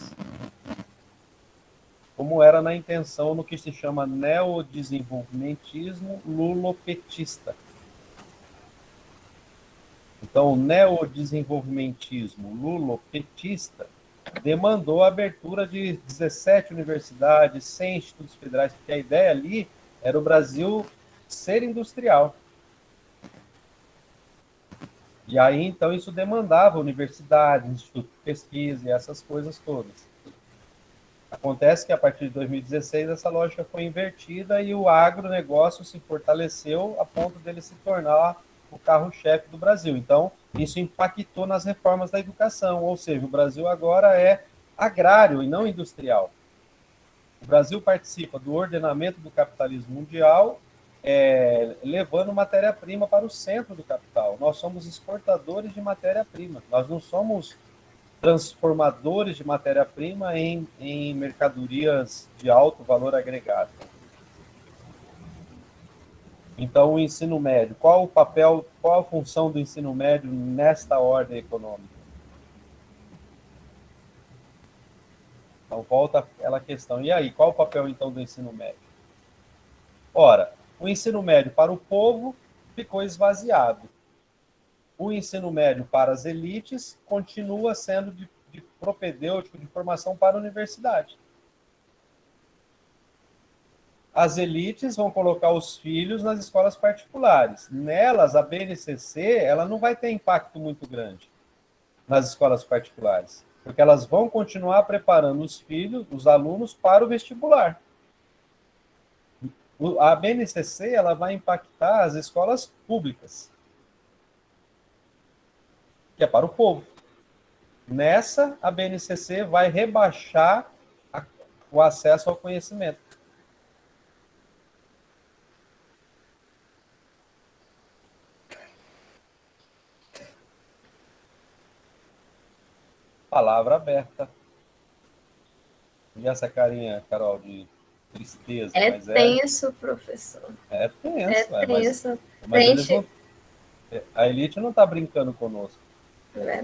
Como era na intenção no que se chama neodesenvolvimentismo lulopetista. Então, o neodesenvolvimentismo lulopetista demandou a abertura de 17 universidades, 100 institutos federais, porque a ideia ali era o Brasil ser industrial. E aí, então, isso demandava universidades, instituto de pesquisa e essas coisas todas. Acontece que, a partir de 2016, essa lógica foi invertida e o agronegócio se fortaleceu a ponto dele se tornar o carro-chefe do Brasil. Então, isso impactou nas reformas da educação, ou seja, o Brasil agora é agrário e não industrial. O Brasil participa do ordenamento do capitalismo mundial, levando matéria-prima para o centro do capital. Nós somos exportadores de matéria-prima, nós não somos transformadores de matéria-prima em mercadorias de alto valor agregado. Então, o ensino médio, qual o papel, qual a função do ensino médio nesta ordem econômica? Então, volta aquela questão. E aí, qual o papel, então, do ensino médio? Ora, o ensino médio para o povo ficou esvaziado. O ensino médio para as elites continua sendo de propedêutico, de formação para a universidade. As elites vão colocar os filhos nas escolas particulares. Nelas, a BNCC, ela não vai ter impacto muito grande nas escolas particulares, porque elas vão continuar preparando os filhos, os alunos, para o vestibular. A BNCC ela vai impactar as escolas públicas. que é para o povo. Nessa, a BNCC vai rebaixar o acesso ao conhecimento. Palavra aberta. E essa carinha, Carol, de tristeza, É mas tenso, professor. é tenso. É tenso. Mas eles Gente, não, a elite não está brincando conosco. é